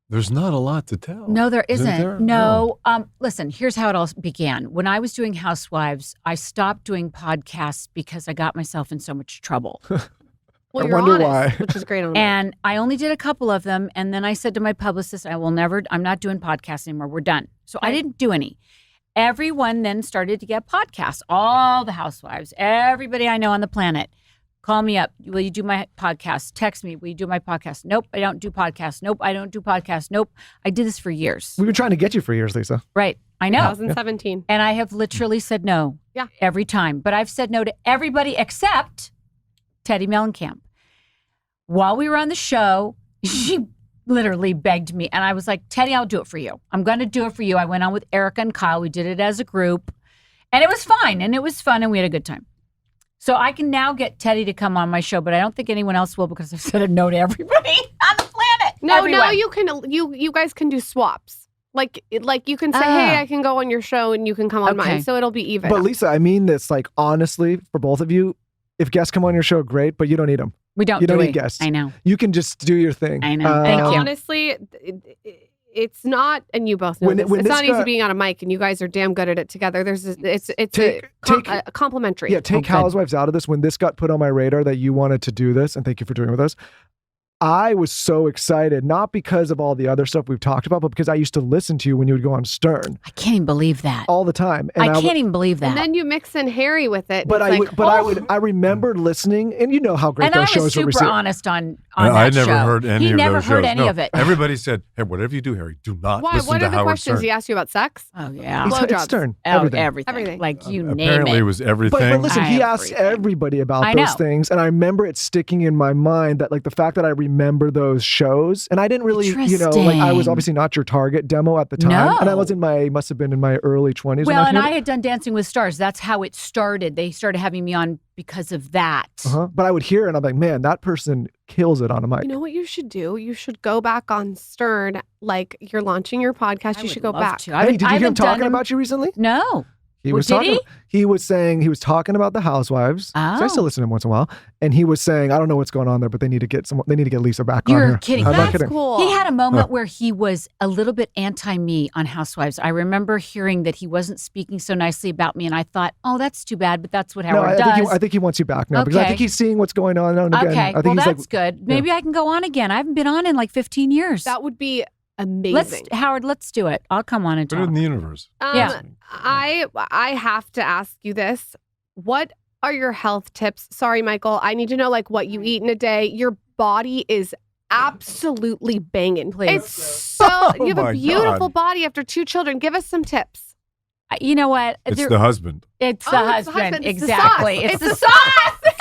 There's not a lot to tell. No, there isn't. There? No. Listen, here's how it all began. When I was doing Housewives, I stopped doing podcasts because I got myself in so much trouble. Well, you're honest, why. Which is great. And I only did a couple of them. And then I said to my publicist, I'm not doing podcasts anymore. We're done. So I didn't do any. Everyone then started to get podcasts. All the housewives, everybody I know on the planet, call me up. Will you do my podcast? Text me. Will you do my podcast? Nope, I don't do podcasts. Nope, I don't do podcasts. Nope. I did this for years. We've been trying to get you for years, Lisa. Right. I know. 2017. And I have literally said no. Yeah. Every time. But I've said no to everybody except Teddi Mellencamp. While we were on the show, she literally begged me. And I was like, Teddi, I'll do it for you. I'm going to do it for you. I went on with Erica and Kyle. We did it as a group. And it was fine. And it was fun. And we had a good time. So I can now get Teddi to come on my show. But I don't think anyone else will because I've said no to everybody on the planet. No, Everyone. now you guys can do swaps. Like you can say, hey, I can go on your show and you can come on mine. So it'll be even. But Lisa, I mean this honestly for both of you. If guests come on your show, great. But you don't need them. We don't. You don't need guests. I know. You can just do your thing. I know. Thank you. Honestly, it's not, and you both know this. It's not easy being on a mic, and you guys are damn good at it together. It's complimentary. Yeah, take Housewives out of this. When this got put on my radar that you wanted to do this, and thank you for doing it with us. I was so excited, not because of all the other stuff we've talked about, but because I used to listen to you when you would go on Stern. I can't even believe that. All the time. And I can't even believe that. And then you mix in Harry with it. But I remember listening, and you know how great those shows were. And I was super honest on I that never show. heard any he of never those heard shows. any of it. Everybody said, hey, whatever you do, Harry, do not listen What to are the Howard questions Stern. he asked you about sex? Oh, yeah. It's Stern. Everything. Like you name it. Apparently it was everything. But listen, he asked everybody about those things. And I remember it sticking in my mind that the fact that I remember those shows, and I didn't really, I was obviously not your target demo at the time. No. And I must have been in my early 20s. Well, and I had done Dancing with Stars. That's how it started. They started having me on because of that. But I would hear it and I'm like, man, that person kills it on a mic. You know what you should do? You should go back on Stern. Like you're launching your podcast. You should go back. Hey, did you hear him talking about you recently? No. He was talking. He was saying he was talking about the Housewives. Oh. So I still listen to him once in a while, and he was saying, I don't know what's going on there, but they need to get Lisa back on here. You're kidding. I'm not That's kidding. cool. He had a moment where he was a little bit anti-me on Housewives. I remember hearing that he wasn't speaking so nicely about me, and I thought, oh, that's too bad, but that's what Howard does. I think he wants you back now because I Okay. think he's seeing what's going on. And again, Okay, I think well, he's that's good. Maybe I can go on again. I haven't been on in like 15 years. That would be amazing. Howard, let's do it. I'll come on and Put talk. it in the universe. Yeah. I have to ask you this. What are your health tips? Sorry, Michael. I need to know like what you eat in a day. Your body is absolutely banging. Please. It's so you have my a beautiful God. body after 2 children. Give us some tips. You know what? It's the husband. It's Oh, the it's the husband. husband. It's the Exactly. sauce. It's It's the the sauce.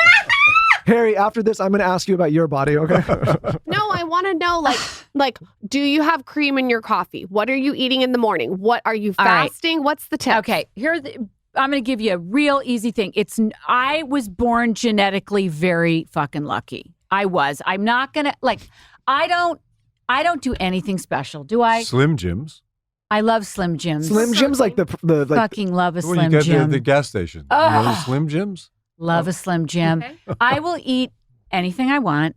Harry, after this, I'm going to ask you about your body, okay? No, I want to know like do you have cream in your coffee? What are you eating in the morning? What are you All right. fasting? What's the tip? Okay, I'm going to give you a real easy thing. I was born genetically very fucking lucky. I was. I'm not going to I don't do anything special, do I? Slim Jims. I love Slim Jims. Slim Jim's like the like. Fucking love a When Slim you get Jim. the gas station. You know the Slim Jims? Love a Slim Jim. Okay. I will eat anything I want.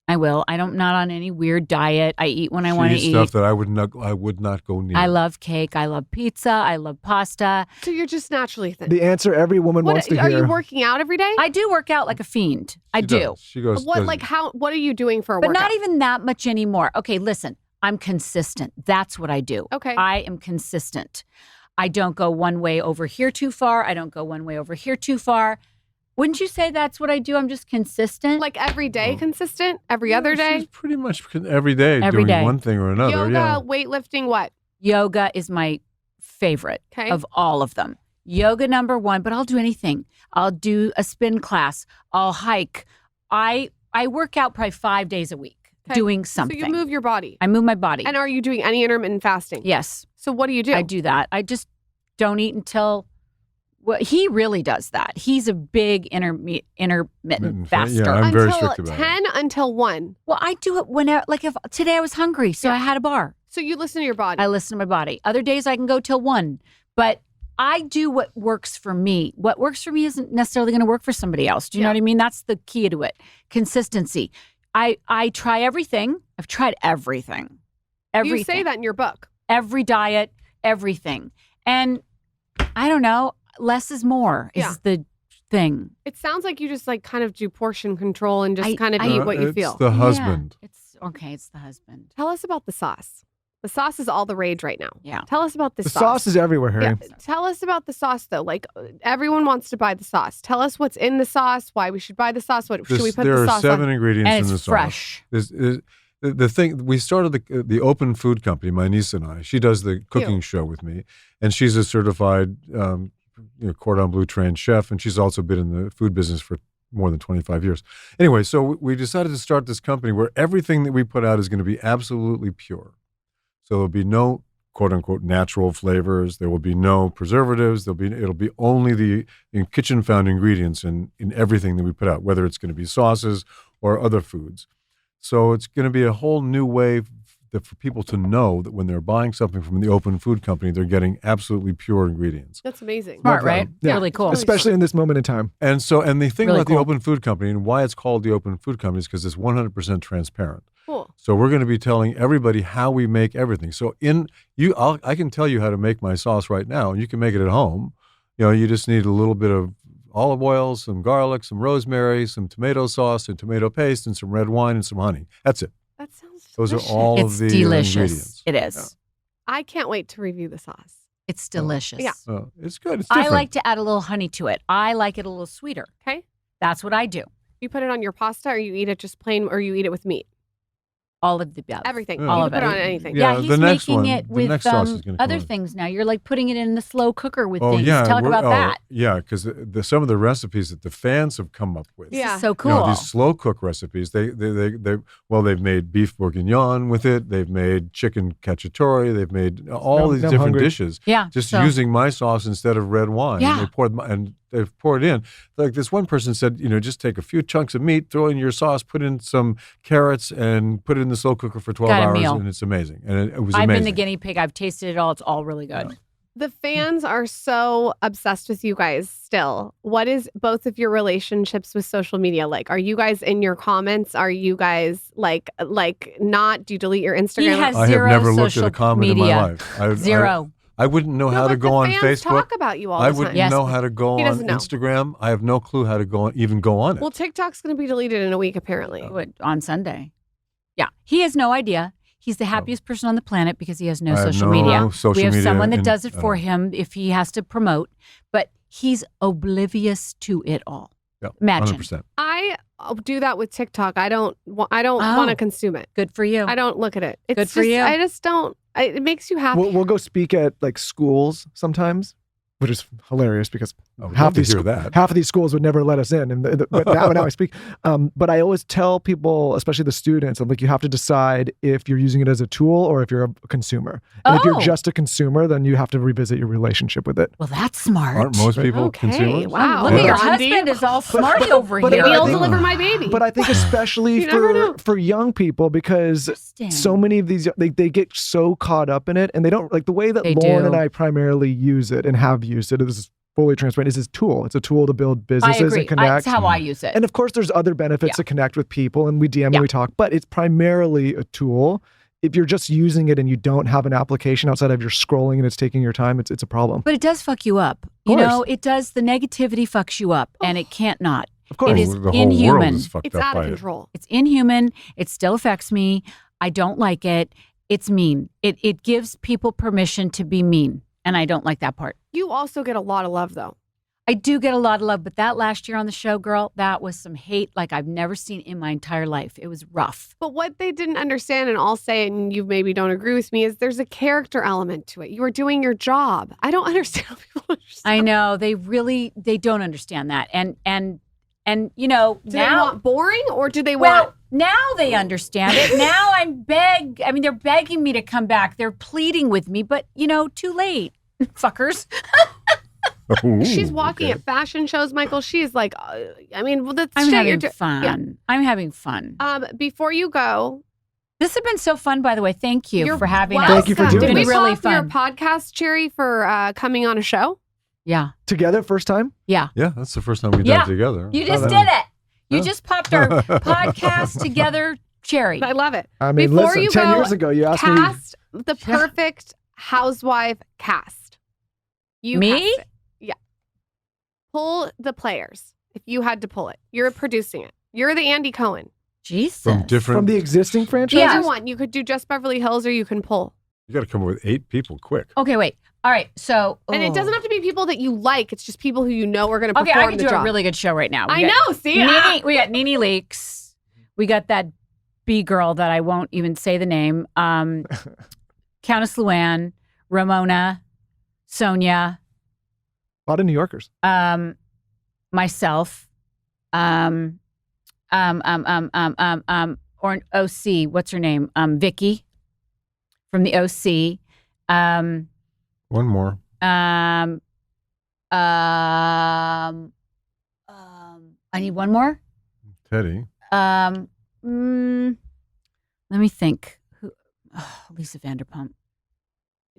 I will. Not on any weird diet. I eat when I want to She eats eat. stuff that I would not go near. I love cake. I love pizza. I love pasta. So you're just naturally thin. The answer every woman wants to Are hear. you working out every day? I do work out like a fiend. I She do. does. She goes. What does- what are you doing for a But workout? not even that much anymore. Okay, listen, I'm consistent. That's what I do. Okay. I am consistent. I don't go one way over here too far. I don't go one way over here too far. Wouldn't you say that's what I do? I'm just consistent. Like every day Oh. consistent? Every other She's day? pretty much every day Every doing day. one thing or another. Yoga, Yeah. weightlifting, what? Yoga is my favorite Okay. of all of them. Yoga number one, but I'll do anything. I'll do a spin class. I'll hike. I work out probably 5 days a week Okay. doing something. So you move your body. I move my body. And are you doing any intermittent fasting? Yes. So what do you do? I do that. I just don't eat until. Well, he really does that. He's a big intermittent faster. Yeah, I'm very until strict about 10 until 1. Well, I do it whenever. Like if today I was hungry, so I had a bar. So you listen to your body. I listen to my body. Other days I can go till 1, but I do what works for me. What works for me isn't necessarily going to work for somebody else. Do you know Yeah. what I mean? That's the key to it. Consistency. I try everything. I've tried everything. You say that in your book. Every diet, everything. And I don't know, less is more is Yeah. the thing. It sounds like you just like kind of do portion control and just kind of I- eat what you it's feel. the husband. Yeah, it's okay, it's the husband. Tell us about the sauce. The sauce is all the rage right now. Yeah. Tell us about the The sauce. sauce is everywhere, Harry. Yeah. Tell us about the sauce though. Like everyone wants to buy the sauce. Tell us what's in the sauce, why we should buy the sauce, what should we put There the are sauce 7 on? ingredients And in the it's sauce. fresh. The thing, we started the Open Food Company, my niece and I. She does the cooking Cute. show with me, and she's a certified cordon bleu trained chef, and she's also been in the food business for more than 25 years. Anyway, so we decided to start this company where everything that we put out is going to be absolutely pure. So there'll be no quote unquote natural flavors. There will be no preservatives. It'll be only the kitchen found ingredients in everything that we put out, whether it's going to be sauces or other foods. So it's going to be a whole new way for people to know that when they're buying something from the Open Food Company, they're getting absolutely pure ingredients. That's amazing. Smart, Love that. right? Yeah. Really cool. Especially in this moment in time. And the thing Really about cool. the Open Food Company and why it's called the Open Food Company is because it's 100% transparent. Cool. So we're going to be telling everybody how we make everything. So I can tell you how to make my sauce right now, and you can make it at home. You just need a little bit of olive oil, some garlic, some rosemary, some tomato sauce and tomato paste, and some red wine and some honey. That's it. That sounds Those are delicious. all It's of the delicious. ingredients. It is. I can't wait to review the sauce. It's delicious. Yeah. It's good. It's I different. like to add a little honey to it. I like it a little sweeter. Okay. That's what I do. You put it on your pasta or you eat it just plain or you eat it with meat? All of the above. Everything. Yeah. All you of can put it. it on anything. Yeah. he's the next making one- it the with next sauce is gonna come other on. things now. You're like putting it in the slow cooker with Oh things. yeah, Talk about that. Yeah, because some of the recipes that the fans have come up with. Yeah. This is so You cool. know, these slow cook recipes. They've made beef bourguignon with it. They've made chicken cacciatore. They've made all Now these I'm different hungry. dishes. Yeah. Just so- using my sauce instead of red wine. Yeah. And they've poured in. Like this one person said, just take a few chunks of meat, throw in your sauce, put in some carrots, and put it in the slow cooker for 12 Got a hours, meal. and it's amazing. And it was I've amazing. been the guinea pig. I've tasted it all. It's all really good. The fans are so obsessed with you guys still. What is both of your relationships with social media like? Are you guys in your comments? Are you guys like not? Do you delete your Instagram? He has I have zero never looked at social a comment media. in my life. Zero. I wouldn't know how No, to but go the on fans Facebook. talk about you all I the time. wouldn't Yes. know how to go He on doesn't know. Instagram. I have no clue how to even go on it. Well, TikTok's going to be deleted in a week, apparently. On Sunday. Yeah. He has no idea. He's the happiest person on the planet because he has no I have social no media. social we have media someone that in- does it I for don't- him if he has to promote, but he's oblivious to it all. Yeah, Imagine. 100%. I do that with TikTok. I don't want to consume it. Good for you. I don't look at it. It's Good for just, you. I just don't. It makes you happy. We'll go speak at like schools sometimes, which is hilarious because I would love to hear that. half of these schools would never let us in. And but now I speak. But I always tell people, especially the students, I'm like, you have to decide if you're using it as a tool or if you're a consumer. And if you're Oh. just a consumer, then you have to revisit your relationship with it. Well, that's smart. Aren't most people Okay, consumers? wow. Look at your Blondie. husband is all smart over but here. Maybe I I'll think- deliver my baby. But I think especially You never know. for young people, because Interesting. so many of these, they get so caught up in it, and they don't like the way that They Lauren do. and I primarily use it and have used it. This is fully transparent. Is a tool. It's a tool to build I businesses agree. and connect. That's how I use it. And of course, there's other benefits Yeah. to connect with people, and we DM Yeah. and we talk, but it's primarily a tool. If you're just using it and you don't have an application outside of your scrolling and it's taking your time, it's a problem. But it does fuck you up. You course. know, it does. The negativity fucks you up, and it can't not. Of course. It is the whole inhuman. world is fucked it's up out by of it. control. It's inhuman. It still affects me. I don't like it. It's mean. It gives people permission to be mean, and I don't like that part. You also get a lot of love, though. I do get a lot of love, but that last year on the show, girl, that was some hate like I've never seen in my entire life. It was rough. But what they didn't understand, and I'll say it, and you maybe don't agree with me, is there's a character element to it. You are doing your job. I don't understand how people understand. I know they don't understand that, and you know Do they now. want boring, or do they Well, want? now they understand it. Now I mean, they're begging me to come back. They're pleading with me, but you know, too late, fuckers. Ooh, She's walking okay. at fashion shows, Michael. She's like, I mean, well, that's I'm shit you're having doing. fun. Yeah. I'm having fun. Before you go, This has been so fun, by the way. Thank you you're for having us. welcome. Thank you for It's doing been Did we this. really call for your fun. podcast, Cherry, for coming on a show? Yeah, Together, first time? yeah. Yeah, that's the first time we've Yeah. done it together. You just Oh, did it. You Oh. just popped our podcast together, Cherry. I love it. I mean, Before listen, you 10 go, years ago, you asked me. Cast the perfect housewife cast. You Me? cast it. Yeah. Pull the players if you had to pull it. You're producing it. You're the Andy Cohen. Jesus. From different. From the existing franchise? Either one. You could do just Beverly Hills, or you can pull. You got to come up with 8 people quick. Okay, wait. All right. So, And it doesn't have to be people that you like. It's just people who you know are going to Okay, perform I can the do job. a really good show right now. I know. See, We got Nene Leakes. We got that B girl that I won't even say the name. Countess Luann, Ramona, Sonia, A lot of New Yorkers. myself, or OC. What's her name? Vicky from the OC. One more. I need one more. Teddy. Let me think. Lisa Vanderpump.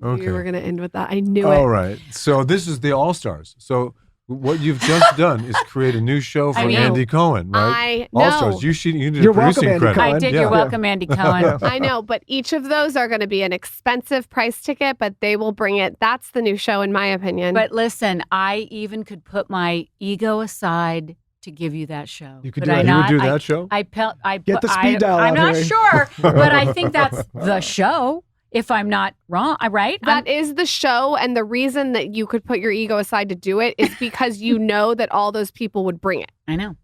Okay. You were going to end with that. I knew All it. right. So this is the All Stars. So what you've just done is create a new show I for know. Andy Cohen, right? I know. All Stars. You need You're a producing welcome, Andy credit. Cohen. I did. Yeah. You're welcome, Andy Cohen. I know, but each of those are going to be an expensive price ticket, but they will bring it. That's the new show, in my opinion. But listen, I even could put my ego aside to give you that show. You could Could do I that. You would not? do that show? Get the speed dial I'm out, not Harry. sure, but I think that's the show. If I'm not wrong, right? that is the show, and the reason that you could put your ego aside to do it is because you know that all those people would bring it. I know.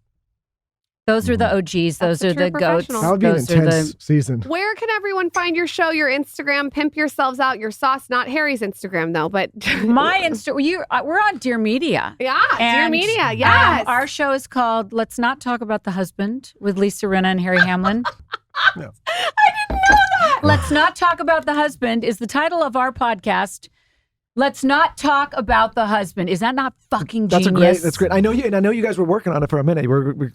Those are the OGs. Those the are true the goats. professional. That would be an Those are intense season. Where can everyone find your show, your Instagram? Pimp yourselves out, your sauce. Not Harry's Instagram, though, but My Insta. We're on Dear Media. Yeah, Dear And, Media, yes. Our show is called "Let's Not Talk About the Husband" with Lisa Rinna and Harry Hamlin. No. I didn't know that. Let's Not Talk About the Husband is the title of our podcast. Let's Not Talk About the Husband. Is that not fucking genius? That's great. I know you, and I know you guys were working on it for a minute.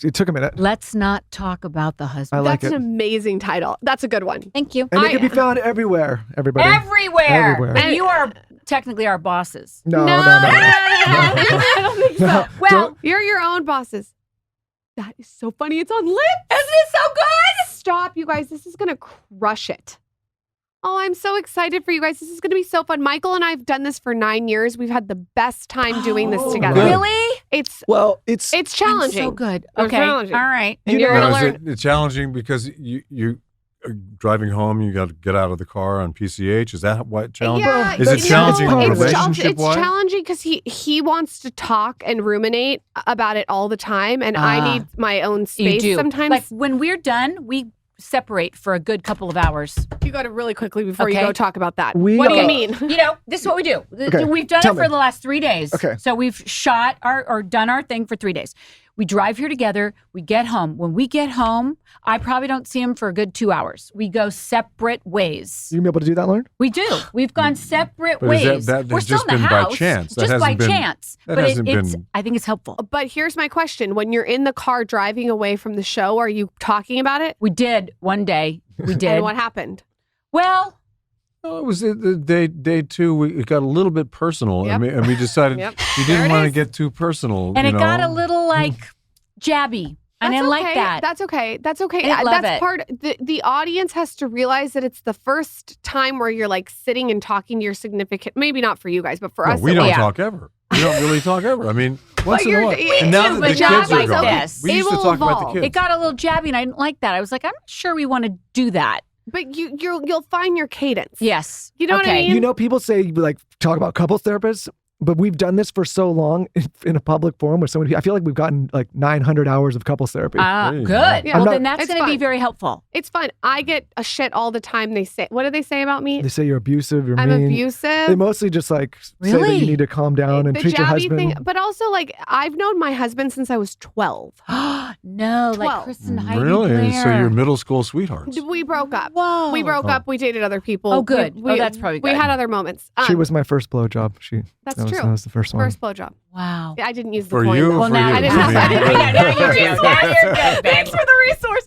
It took a minute. Let's Not Talk About the I Husband. like That's it. an amazing title. That's a good one. Thank you. And it I- can be found everywhere, everybody. Everywhere. Everywhere. And you are technically our bosses. No. I don't think so. No, Well, don't- you're your own bosses. That is so funny. It's on lips. Isn't it so good? Stop, you guys. This is going to crush it. Oh, I'm so excited for you guys. This is going to be so fun. Michael and I have done this for 9 years. We've had the best time doing this together. good. Really? It's it's challenging. So good. It's Okay. challenging. All right. And you're Now, going to is learn. it challenging because you driving home, you got to get out of the car on PCH? Is that what challenging? Yeah, Is it you challenging know, it's relationship-wise? It's challenging because he wants to talk and ruminate about it all the time, and I need my own You space do. sometimes. Like when we're done, we separate for a good couple of hours. You got to really quickly before you Okay. go talk about that. We, What do you uh, mean? You know, this is what we do. Okay, We've done tell it for me. the last 3 days. Okay. So we've shot or done our thing for 3 days. We drive here together. We get home. When we get home, I probably don't see him for a good 2 hours. We go separate ways. You gonna be able to do that, Lauren? We do. We've gone separate But is ways. that We're has still just in the been by house, chance? That just by hasn't been- chance. that But hasn't it's. been- I think it's helpful. But here's my question: when you're in the car driving away from the show, are you talking about it? We did one day. We did. And what happened? Well, No, it was the day two. It got a little bit personal, Yep. and we decided Yep. we There didn't it want to is. get too personal. and you it got a know? little like jabby. I That's didn't like okay. that. That's okay. That's okay. I didn't love That's it. part. The audience has to realize that it's the first time where you're like sitting and talking to your significant. Maybe not for you guys, but for No, us, we it don't was. talk ever. We don't really talk ever. I mean, once in a you're- while. we And now do, that but the not kids are like gone, this. we It used to will talk about evolve. the kids. It got a little jabby, and I didn't like that. I was like, I'm not sure we want to do that. But you'll find your cadence. Yes. You know what I Okay. mean? You know, people say like talk about couples therapists, but we've done this for so long in a public forum with so many people. I feel like we've gotten like 900 hours of couples therapy. Ah, There you good. go. Yeah. Well, I'm then not- that's It's going to be fine. very helpful. It's fun. I get a shit all the time. They say, what do they say about me? They say you're abusive, you're I'm mean. abusive. They mostly just like say that Really? you need to calm down and the treat your jabby husband. thing, but also like I've known my husband since I was 12. No, 12. like Chris and Heidi Really? Blair. So you're middle school sweethearts. We broke up. Whoa. We broke up. We dated other people. Oh, good. We, Oh, that's probably We good. had other moments. She was my first blowjob. That's that was, true. That was the first one. First blowjob. Wow. I didn't use the For coin. you? though. Well, For now you. I didn't I have. mean- I didn't have Now you do. Now you're good, babe. Thanks for the resource.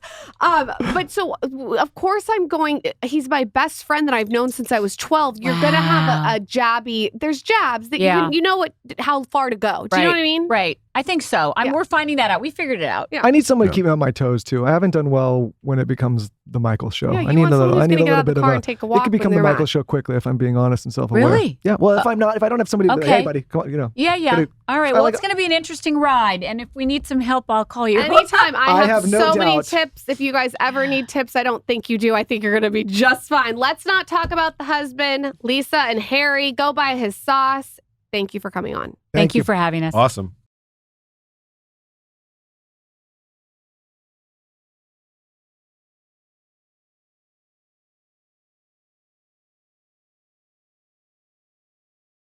But so of course I'm going. He's my best friend that I've known since I was 12. You're gonna have a jabby. There's jabs that Yeah. you know how far to go. Do you know what I mean? Right. I think so. Yeah. We're finding that out. We figured it out. Yeah. I need someone Yeah. to keep me on my toes too. I haven't done well when it becomes the Michael show. Yeah, I you need want a someone little. who's I need gonna a get little out of bit the of car a. and take a It walk could when become the they're Michael mad. show quickly if I'm being honest and self-aware. Really? Yeah. Well, if I don't have somebody. To be like, Okay. hey, buddy, come on, you know. Yeah, yeah. Gotta- All right. I Well, like- it's going to be an interesting ride. And if we need some help, I'll call you. Anytime. I have have no so many doubt. tips. If you guys ever need tips, I don't think you do. I think you're going to be just fine. Let's not talk about the husband, Lisa and Harry. Go buy his sauce. Thank you for coming on. Thank you for having us. Awesome.